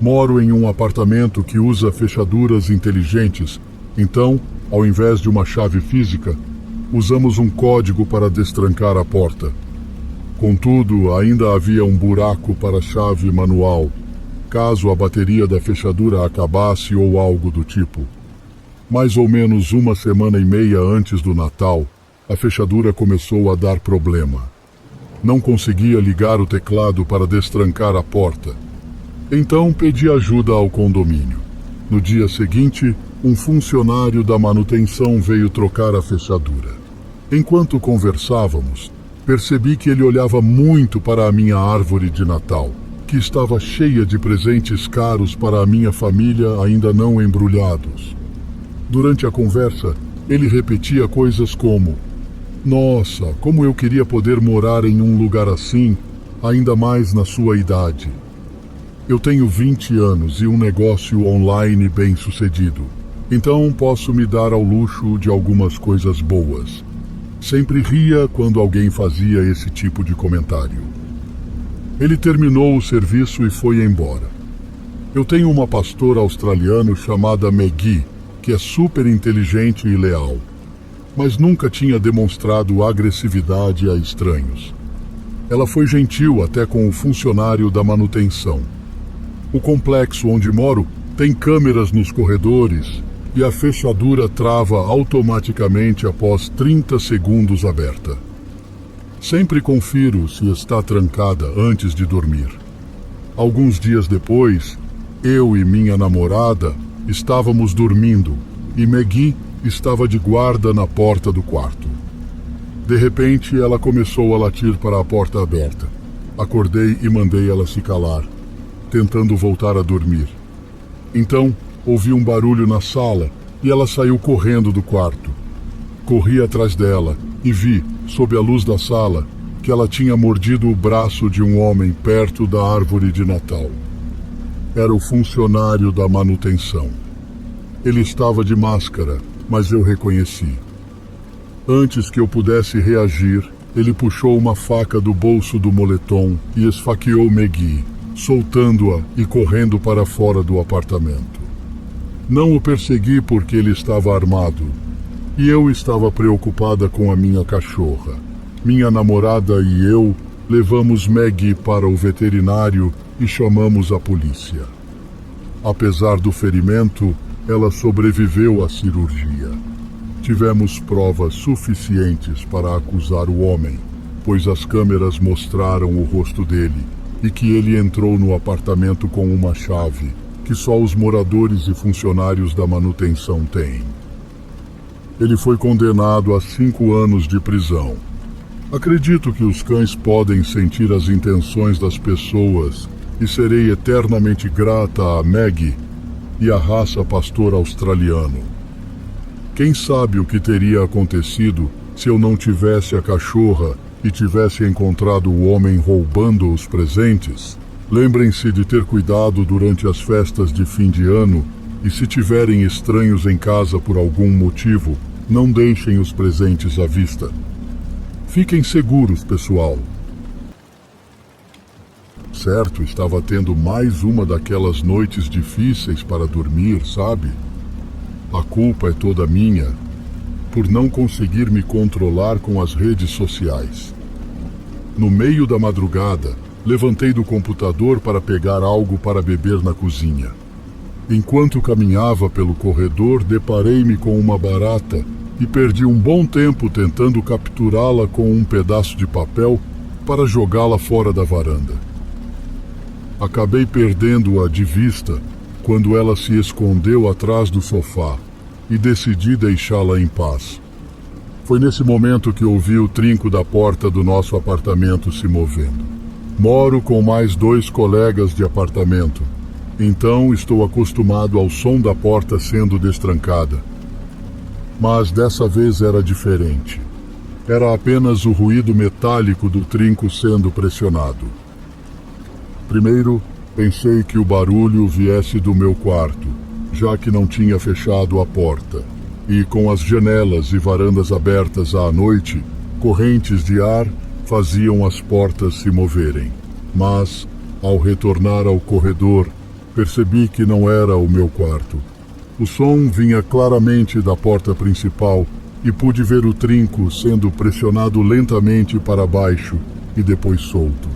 S1: Moro em um apartamento que usa fechaduras inteligentes, então, ao invés de uma chave física, usamos um código para destrancar a porta. Contudo, ainda havia um buraco para a chave manual, caso a bateria da fechadura acabasse ou algo do tipo. Mais ou menos 1,5 antes do Natal, a fechadura começou a dar problema. Não conseguia ligar o teclado para destrancar a porta. Então pedi ajuda ao condomínio. No dia seguinte, um funcionário da manutenção veio trocar a fechadura. Enquanto conversávamos, percebi que ele olhava muito para a minha árvore de Natal, que estava cheia de presentes caros para a minha família ainda não embrulhados. Durante a conversa, ele repetia coisas como: "Nossa, como eu queria poder morar em um lugar assim, ainda mais na sua idade. Eu tenho 20 anos e um negócio online bem-sucedido, então posso me dar ao luxo de algumas coisas boas. Sempre ria quando alguém fazia esse tipo de comentário. Ele terminou o serviço e foi embora. Eu tenho uma pastora australiana chamada Maggie, que é super inteligente e leal, mas nunca tinha demonstrado agressividade a estranhos. Ela foi gentil até com o funcionário da manutenção. O complexo onde moro tem câmeras nos corredores e a fechadura trava automaticamente após 30 segundos aberta. Sempre confiro se está trancada antes de dormir. Alguns dias depois, eu e minha namorada estávamos dormindo e Maggie estava de guarda na porta do quarto. De repente, ela começou a latir para a porta aberta. Acordei e mandei ela se calar, tentando voltar a dormir. Então, ouvi um barulho na sala e ela saiu correndo do quarto. Corri atrás dela e vi, sob a luz da sala, que ela tinha mordido o braço de um homem perto da árvore de Natal. Era o funcionário da manutenção. Ele estava de máscara, mas eu reconheci. Antes que eu pudesse reagir, ele puxou uma faca do bolso do moletom e esfaqueou Maggie, soltando-a e correndo para fora do apartamento. Não o persegui porque ele estava armado, e eu estava preocupada com a minha cachorra. Minha namorada e eu levamos Maggie para o veterinário e chamamos a polícia. Apesar do ferimento, ela sobreviveu à cirurgia. Tivemos provas suficientes para acusar o homem, pois as câmeras mostraram o rosto dele e que ele entrou no apartamento com uma chave que só os moradores e funcionários da manutenção têm. Ele foi condenado a 5 anos de prisão. Acredito que os cães podem sentir as intenções das pessoas e serei eternamente grata a Maggie e à raça pastor australiano. Quem sabe o que teria acontecido se eu não tivesse a cachorra e tivesse encontrado o homem roubando os presentes? Lembrem-se de ter cuidado durante as festas de fim de ano e se tiverem estranhos em casa por algum motivo, não deixem os presentes à vista. Fiquem seguros, pessoal. Certo, estava tendo mais uma daquelas noites difíceis para dormir, sabe? A culpa é toda minha, por não conseguir me controlar com as redes sociais. No meio da madrugada, levantei do computador para pegar algo para beber na cozinha. Enquanto caminhava pelo corredor, deparei-me com uma barata e perdi um bom tempo tentando capturá-la com um pedaço de papel para jogá-la fora da varanda. Acabei perdendo-a de vista quando ela se escondeu atrás do sofá e decidi deixá-la em paz. Foi nesse momento que ouvi o trinco da porta do nosso apartamento se movendo. Moro com mais 2 colegas de apartamento, então estou acostumado ao som da porta sendo destrancada. Mas dessa vez era diferente. Era apenas o ruído metálico do trinco sendo pressionado. Primeiro, pensei que o barulho viesse do meu quarto, já que não tinha fechado a porta, e com as janelas e varandas abertas à noite, correntes de ar faziam as portas se moverem. Mas, ao retornar ao corredor, percebi que não era o meu quarto. O som vinha claramente da porta principal e pude ver o trinco sendo pressionado lentamente para baixo e depois solto.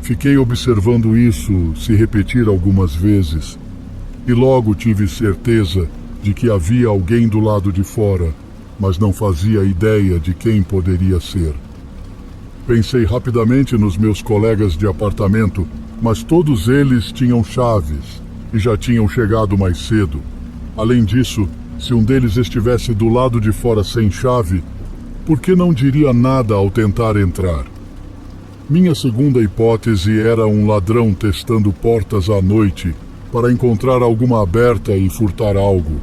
S1: Fiquei observando isso se repetir algumas vezes e logo tive certeza de que havia alguém do lado de fora, mas não fazia ideia de quem poderia ser. Pensei rapidamente nos meus colegas de apartamento, mas todos eles tinham chaves e já tinham chegado mais cedo. Além disso, se um deles estivesse do lado de fora sem chave, por que não diria nada ao tentar entrar? Minha segunda hipótese era um ladrão testando portas à noite para encontrar alguma aberta e furtar algo,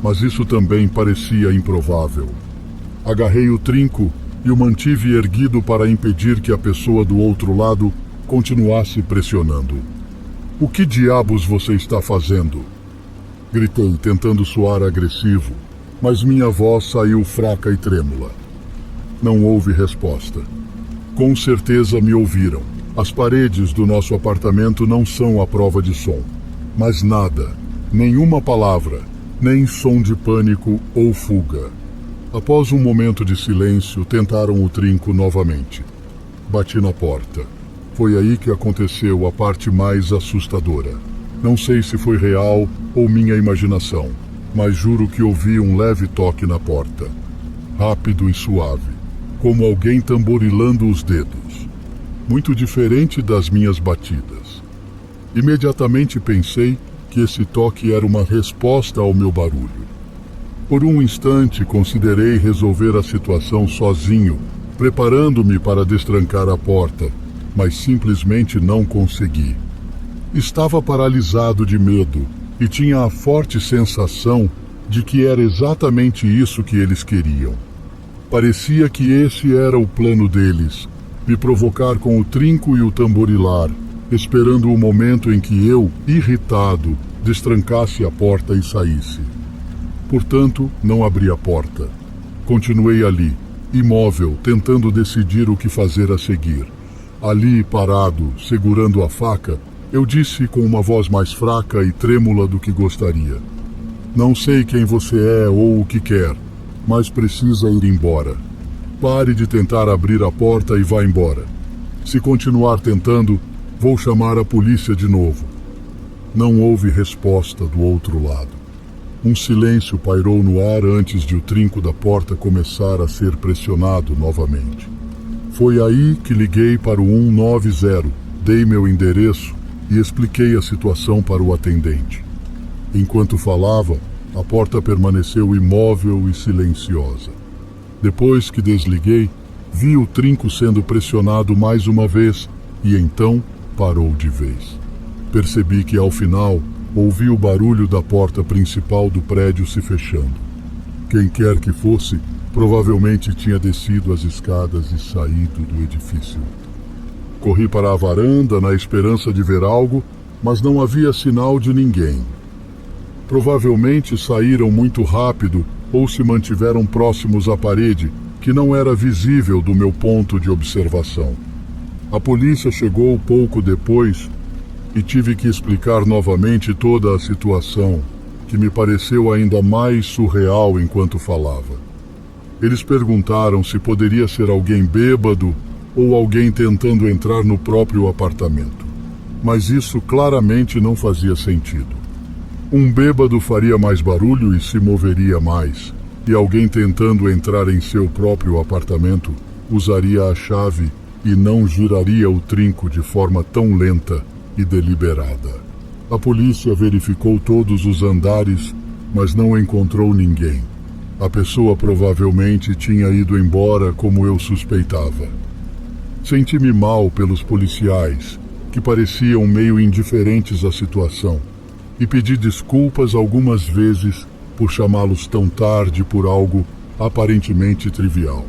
S1: mas isso também parecia improvável. Agarrei o trinco e o mantive erguido para impedir que a pessoa do outro lado continuasse pressionando. "O que diabos você está fazendo?" Gritei, tentando soar agressivo, mas minha voz saiu fraca e trêmula. Não houve resposta. Com certeza me ouviram. As paredes do nosso apartamento não são à prova de som. Mas nada, nenhuma palavra, nem som de pânico ou fuga. Após um momento de silêncio, tentaram o trinco novamente. Bati na porta. Foi aí que aconteceu a parte mais assustadora. Não sei se foi real ou minha imaginação, mas juro que ouvi um leve toque na porta. Rápido e suave, como alguém tamborilando os dedos. Muito diferente das minhas batidas. Imediatamente pensei que esse toque era uma resposta ao meu barulho. Por um instante considerei resolver a situação sozinho, preparando-me para destrancar a porta, mas simplesmente não consegui. Estava paralisado de medo e tinha a forte sensação de que era exatamente isso que eles queriam. Parecia que esse era o plano deles, me provocar com o trinco e o tamborilar, esperando o momento em que eu, irritado, destrancasse a porta e saísse. Portanto, não abri a porta. Continuei ali, imóvel, tentando decidir o que fazer a seguir. Ali, parado, segurando a faca, eu disse com uma voz mais fraca e trêmula do que gostaria: "Não sei quem você é ou o que quer, mas precisa ir embora. Pare de tentar abrir a porta e vá embora. Se continuar tentando, vou chamar a polícia de novo." Não houve resposta do outro lado. Um silêncio pairou no ar antes de o trinco da porta começar a ser pressionado novamente. Foi aí que liguei para o 190, dei meu endereço e expliquei a situação para o atendente. Enquanto falava, a porta permaneceu imóvel e silenciosa. Depois que desliguei, vi o trinco sendo pressionado mais uma vez e então parou de vez. Percebi que, ao final, ouvi o barulho da porta principal do prédio se fechando. Quem quer que fosse, provavelmente tinha descido as escadas e saído do edifício. Corri para a varanda na esperança de ver algo, mas não havia sinal de ninguém. Provavelmente saíram muito rápido ou se mantiveram próximos à parede, que não era visível do meu ponto de observação. A polícia chegou pouco depois e tive que explicar novamente toda a situação, que me pareceu ainda mais surreal enquanto falava. Eles perguntaram se poderia ser alguém bêbado ou alguém tentando entrar no próprio apartamento. Mas isso claramente não fazia sentido. Um bêbado faria mais barulho e se moveria mais, e alguém tentando entrar em seu próprio apartamento usaria a chave e não giraria o trinco de forma tão lenta e deliberada. A polícia verificou todos os andares, mas não encontrou ninguém. A pessoa provavelmente tinha ido embora como eu suspeitava. Senti-me mal pelos policiais, que pareciam meio indiferentes à situação, e pedi desculpas algumas vezes por chamá-los tão tarde por algo aparentemente trivial.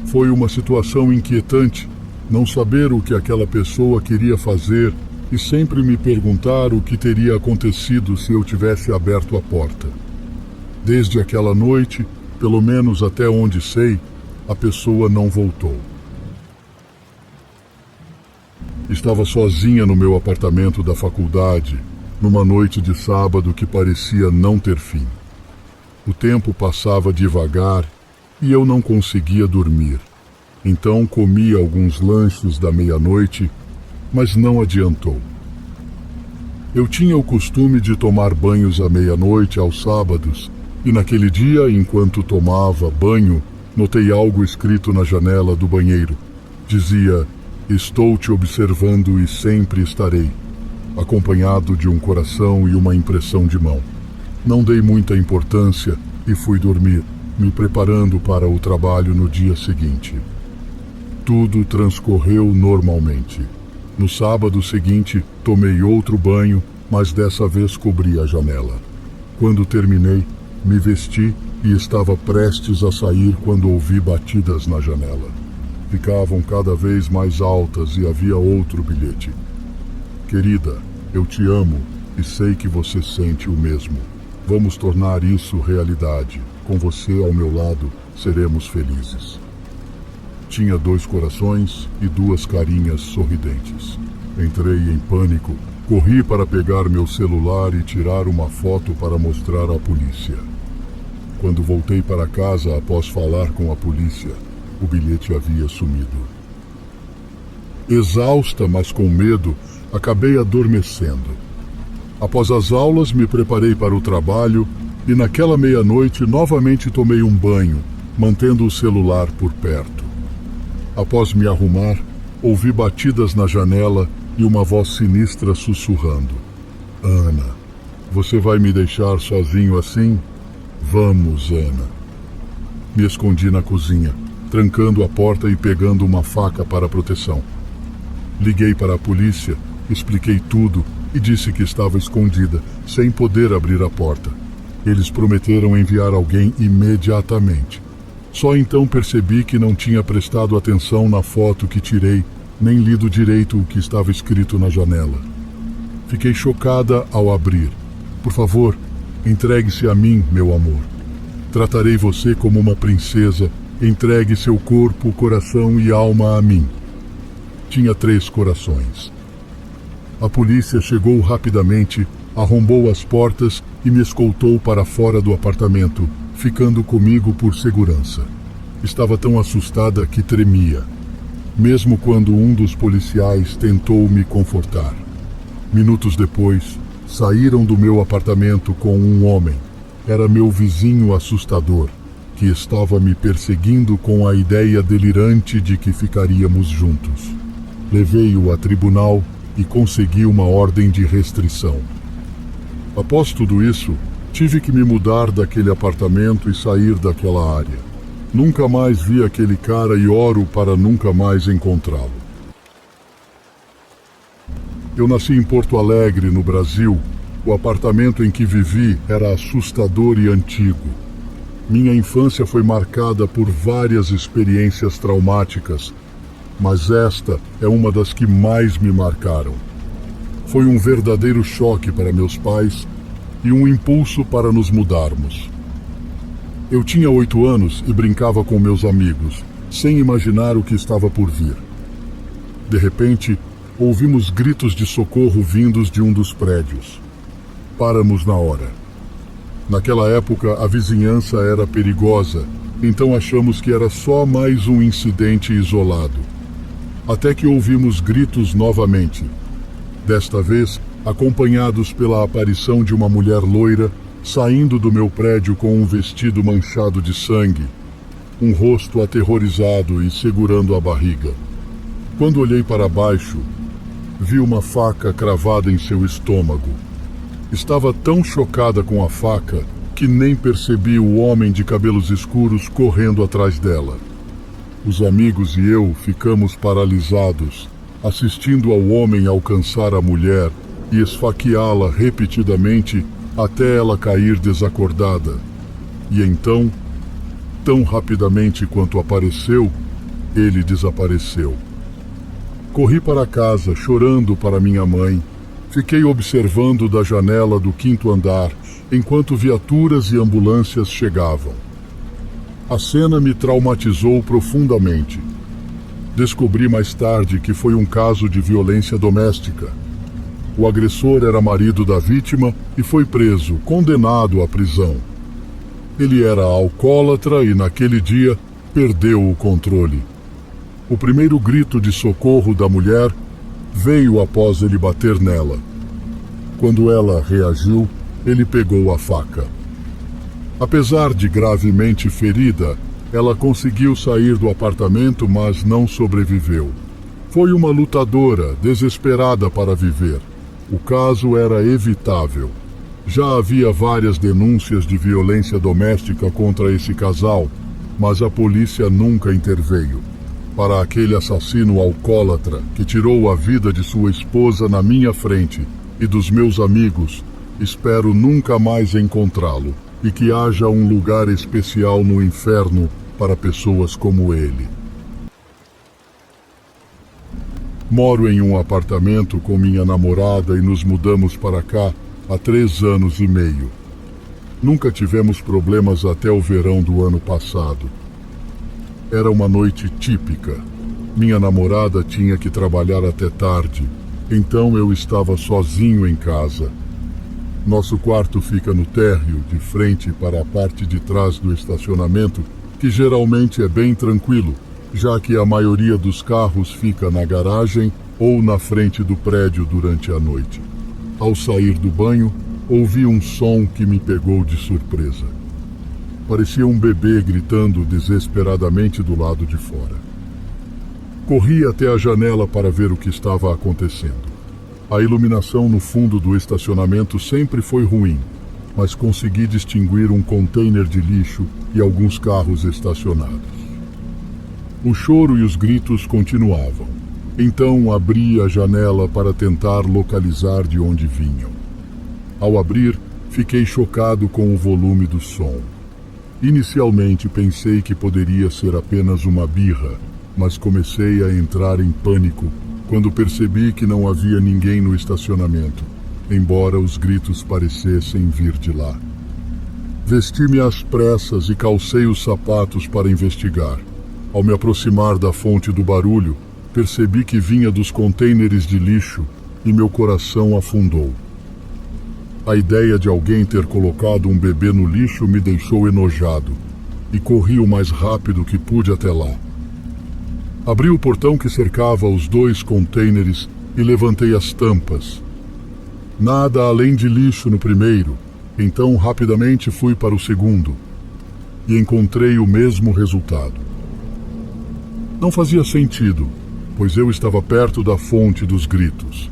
S1: Foi uma situação inquietante não saber o que aquela pessoa queria fazer e sempre me perguntar o que teria acontecido se eu tivesse aberto a porta. Desde aquela noite, pelo menos até onde sei, a pessoa não voltou. Estava sozinha no meu apartamento da faculdade, numa noite de sábado que parecia não ter fim. O tempo passava devagar e eu não conseguia dormir. Então comi alguns lanches da meia-noite, mas não adiantou. Eu tinha o costume de tomar banhos à meia-noite aos sábados, e naquele dia, enquanto tomava banho, notei algo escrito na janela do banheiro. Dizia: "Estou te observando e sempre estarei", acompanhado de um coração e uma impressão de mão. Não dei muita importância e fui dormir, me preparando para o trabalho no dia seguinte. Tudo transcorreu normalmente. No sábado seguinte, tomei outro banho, mas dessa vez cobri a janela. Quando terminei, me vesti e estava prestes a sair quando ouvi batidas na janela. Ficavam cada vez mais altas e havia outro bilhete. "Querida, eu te amo e sei que você sente o mesmo. Vamos tornar isso realidade. Com você ao meu lado, seremos felizes." Tinha 2 corações e 2 carinhas sorridentes. Entrei em pânico, corri para pegar meu celular e tirar uma foto para mostrar à polícia. Quando voltei para casa após falar com a polícia, o bilhete havia sumido. Exausta, mas com medo, acabei adormecendo. Após as aulas, me preparei para o trabalho e naquela meia-noite novamente tomei um banho, mantendo o celular por perto. Após me arrumar, ouvi batidas na janela e uma voz sinistra sussurrando: "Ana, você vai me deixar sozinho assim? Vamos, Ana." Me escondi na cozinha, trancando a porta e pegando uma faca para proteção. Liguei para a polícia, expliquei tudo e disse que estava escondida, sem poder abrir a porta. Eles prometeram enviar alguém imediatamente. Só então percebi que não tinha prestado atenção na foto que tirei, nem lido direito o que estava escrito na janela. Fiquei chocada ao abrir. "Por favor, entregue-se a mim, meu amor. Tratarei você como uma princesa. Entregue seu corpo, coração e alma a mim." Tinha 3 corações. A polícia chegou rapidamente, arrombou as portas e me escoltou para fora do apartamento, ficando comigo por segurança. Estava tão assustada que tremia, mesmo quando um dos policiais tentou me confortar. Minutos depois, saíram do meu apartamento com um homem. Era meu vizinho assustador, que estava me perseguindo com a ideia delirante de que ficaríamos juntos. Levei-o a tribunal e consegui uma ordem de restrição. Após tudo isso, tive que me mudar daquele apartamento e sair daquela área. Nunca mais vi aquele cara e oro para nunca mais encontrá-lo. Eu nasci em Porto Alegre, no Brasil. O apartamento em que vivi era assustador e antigo. Minha infância foi marcada por várias experiências traumáticas, mas esta é uma das que mais me marcaram. Foi um verdadeiro choque para meus pais e um impulso para nos mudarmos. Eu tinha 8 anos e brincava com meus amigos, sem imaginar o que estava por vir. De repente, ouvimos gritos de socorro vindos de um dos prédios. Paramos na hora. Naquela época, a vizinhança era perigosa, então achamos que era só mais um incidente isolado. Até que ouvimos gritos novamente. Desta vez, acompanhados pela aparição de uma mulher loira saindo do meu prédio com um vestido manchado de sangue, um rosto aterrorizado e segurando a barriga. Quando olhei para baixo, vi uma faca cravada em seu estômago. Estava tão chocada com a faca que nem percebi o homem de cabelos escuros correndo atrás dela. Os amigos e eu ficamos paralisados, assistindo ao homem alcançar a mulher e esfaqueá-la repetidamente até ela cair desacordada. E então, tão rapidamente quanto apareceu, ele desapareceu. Corri para casa chorando para minha mãe. Fiquei observando da janela do 5º andar enquanto viaturas e ambulâncias chegavam. A cena me traumatizou profundamente. Descobri mais tarde que foi um caso de violência doméstica. O agressor era marido da vítima e foi preso, condenado à prisão. Ele era alcoólatra e naquele dia perdeu o controle. O primeiro grito de socorro da mulher veio após ele bater nela. Quando ela reagiu, ele pegou a faca. Apesar de gravemente ferida, ela conseguiu sair do apartamento, mas não sobreviveu. Foi uma lutadora, desesperada para viver. O caso era evitável. Já havia várias denúncias de violência doméstica contra esse casal, mas a polícia nunca interveio. Para aquele assassino alcoólatra que tirou a vida de sua esposa na minha frente e dos meus amigos, espero nunca mais encontrá-lo e que haja um lugar especial no inferno para pessoas como ele. Moro em um apartamento com minha namorada e nos mudamos para cá há 3 anos e meio. Nunca tivemos problemas até o verão do ano passado. Era uma noite típica. Minha namorada tinha que trabalhar até tarde, então eu estava sozinho em casa. Nosso quarto fica no térreo, de frente para a parte de trás do estacionamento, que geralmente é bem tranquilo, já que a maioria dos carros fica na garagem ou na frente do prédio durante a noite. Ao sair do banho, ouvi um som que me pegou de surpresa. Parecia um bebê gritando desesperadamente do lado de fora. Corri até a janela para ver o que estava acontecendo. A iluminação no fundo do estacionamento sempre foi ruim, mas consegui distinguir um container de lixo e alguns carros estacionados. O choro e os gritos continuavam. Então abri a janela para tentar localizar de onde vinham. Ao abrir, fiquei chocado com o volume do som. Inicialmente pensei que poderia ser apenas uma birra, mas comecei a entrar em pânico quando percebi que não havia ninguém no estacionamento, embora os gritos parecessem vir de lá. Vesti-me às pressas e calcei os sapatos para investigar. Ao me aproximar da fonte do barulho, percebi que vinha dos contêineres de lixo e meu coração afundou. A ideia de alguém ter colocado um bebê no lixo me deixou enojado e corri o mais rápido que pude até lá. Abri o portão que cercava os 2 contêineres e levantei as tampas. Nada além de lixo no primeiro, então rapidamente fui para o segundo e encontrei o mesmo resultado. Não fazia sentido, pois eu estava perto da fonte dos gritos.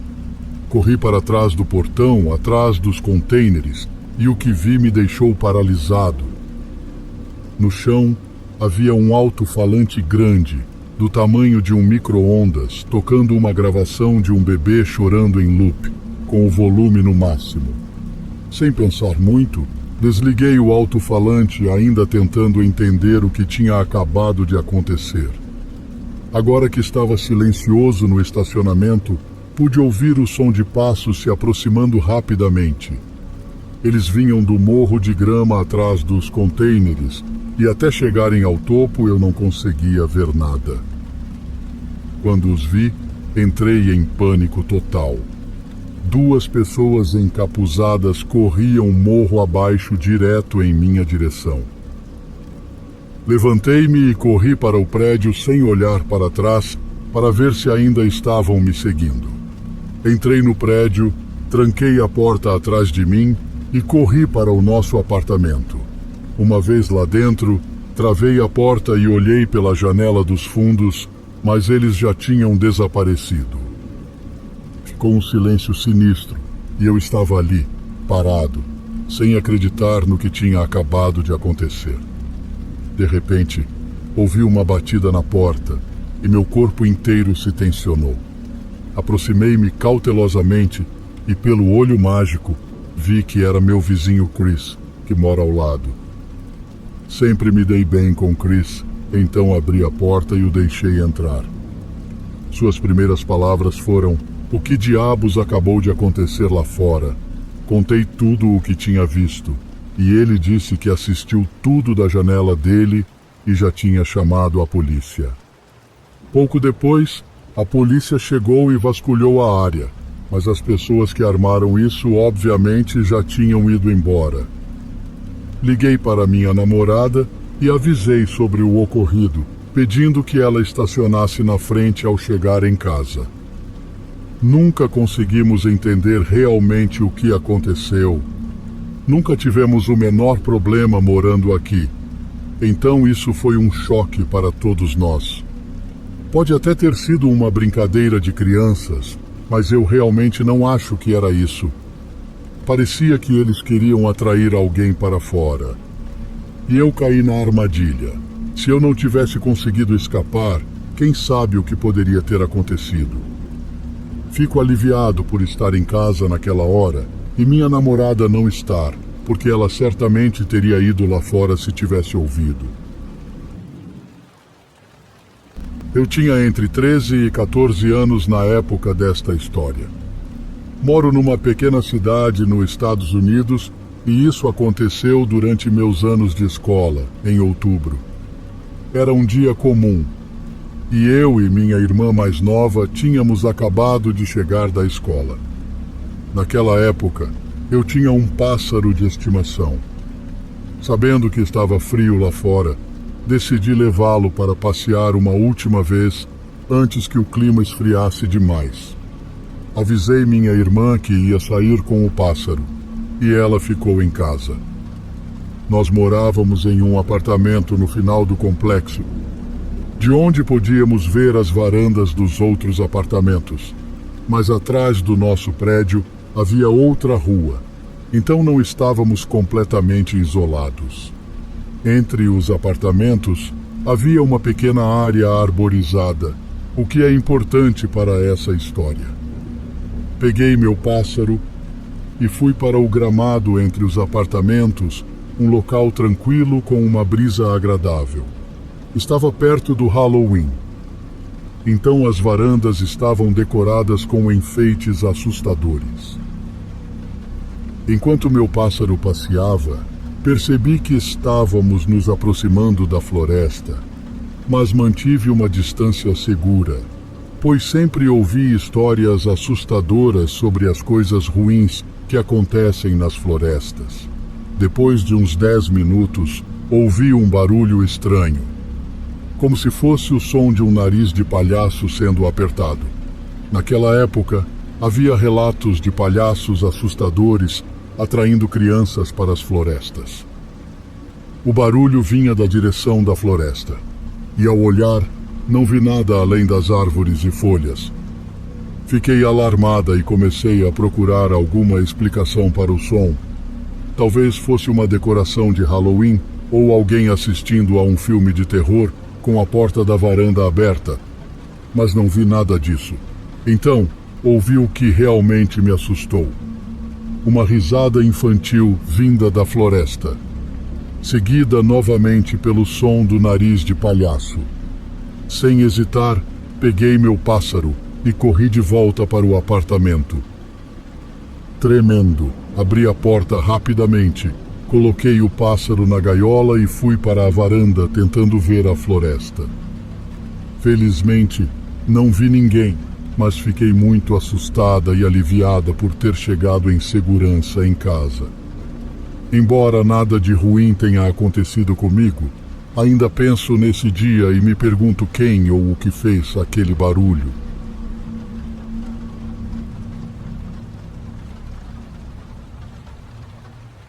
S1: Corri para trás do portão, atrás dos contêineres, e o que vi me deixou paralisado. No chão havia um alto-falante grande, do tamanho de um micro-ondas, tocando uma gravação de um bebê chorando em loop, com o volume no máximo. Sem pensar muito, desliguei o alto-falante, ainda tentando entender o que tinha acabado de acontecer. Agora que estava silencioso no estacionamento, pude ouvir o som de passos se aproximando rapidamente. Eles vinham do morro de grama atrás dos contêineres, e até chegarem ao topo eu não conseguia ver nada. Quando os vi, entrei em pânico total. 2 pessoas encapuzadas corriam morro abaixo direto em minha direção. Levantei-me e corri para o prédio sem olhar para trás para ver se ainda estavam me seguindo. Entrei no prédio, tranquei a porta atrás de mim e corri para o nosso apartamento. Uma vez lá dentro, travei a porta e olhei pela janela dos fundos, mas eles já tinham desaparecido. Ficou um silêncio sinistro e eu estava ali, parado, sem acreditar no que tinha acabado de acontecer. De repente, ouvi uma batida na porta e meu corpo inteiro se tensionou. Aproximei-me cautelosamente e, pelo olho mágico, vi que era meu vizinho Chris, que mora ao lado. Sempre me dei bem com Chris, então abri a porta e o deixei entrar. Suas primeiras palavras foram: "O que diabos acabou de acontecer lá fora?" Contei tudo o que tinha visto, e ele disse que assistiu tudo da janela dele e já tinha chamado a polícia. Pouco depois, a polícia chegou e vasculhou a área, mas as pessoas que armaram isso obviamente já tinham ido embora. Liguei para minha namorada e avisei sobre o ocorrido, pedindo que ela estacionasse na frente ao chegar em casa. Nunca conseguimos entender realmente o que aconteceu. Nunca tivemos o menor problema morando aqui. Então isso foi um choque para todos nós. Pode até ter sido uma brincadeira de crianças, mas eu realmente não acho que era isso. Parecia que eles queriam atrair alguém para fora. E eu caí na armadilha. Se eu não tivesse conseguido escapar, quem sabe o que poderia ter acontecido. Fico aliviado por estar em casa naquela hora e minha namorada não estar, porque ela certamente teria ido lá fora se tivesse ouvido. Eu tinha entre 13 e 14 anos na época desta história. Moro numa pequena cidade nos Estados Unidos e isso aconteceu durante meus anos de escola, em outubro. Era um dia comum, e eu e minha irmã mais nova tínhamos acabado de chegar da escola. Naquela época, eu tinha um pássaro de estimação. Sabendo que estava frio lá fora, decidi levá-lo para passear uma última vez antes que o clima esfriasse demais. Avisei minha irmã que ia sair com o pássaro, e ela ficou em casa. Nós morávamos em um apartamento no final do complexo, de onde podíamos ver as varandas dos outros apartamentos, mas atrás do nosso prédio havia outra rua, então não estávamos completamente isolados. Entre os apartamentos havia uma pequena área arborizada, o que é importante para essa história. Peguei meu pássaro e fui para o gramado entre os apartamentos, um local tranquilo com uma brisa agradável. Estava perto do Halloween. Então as varandas estavam decoradas com enfeites assustadores. Enquanto meu pássaro passeava, percebi que estávamos nos aproximando da floresta, mas mantive uma distância segura, pois sempre ouvi histórias assustadoras sobre as coisas ruins que acontecem nas florestas. Depois de uns 10 minutos, ouvi um barulho estranho, como se fosse o som de um nariz de palhaço sendo apertado. Naquela época, havia relatos de palhaços assustadores atraindo crianças para as florestas. O barulho vinha da direção da floresta, e ao olhar, não vi nada além das árvores e folhas. Fiquei alarmada e comecei a procurar alguma explicação para o som. Talvez fosse uma decoração de Halloween ou alguém assistindo a um filme de terror com a porta da varanda aberta, mas não vi nada disso. Então, ouvi o que realmente me assustou. Uma risada infantil vinda da floresta, seguida novamente pelo som do nariz de palhaço. Sem hesitar, peguei meu pássaro e corri de volta para o apartamento. Tremendo, abri a porta rapidamente, coloquei o pássaro na gaiola e fui para a varanda tentando ver a floresta. Felizmente, não vi ninguém, mas fiquei muito assustada e aliviada por ter chegado em segurança em casa. Embora nada de ruim tenha acontecido comigo, ainda penso nesse dia e me pergunto quem ou o que fez aquele barulho.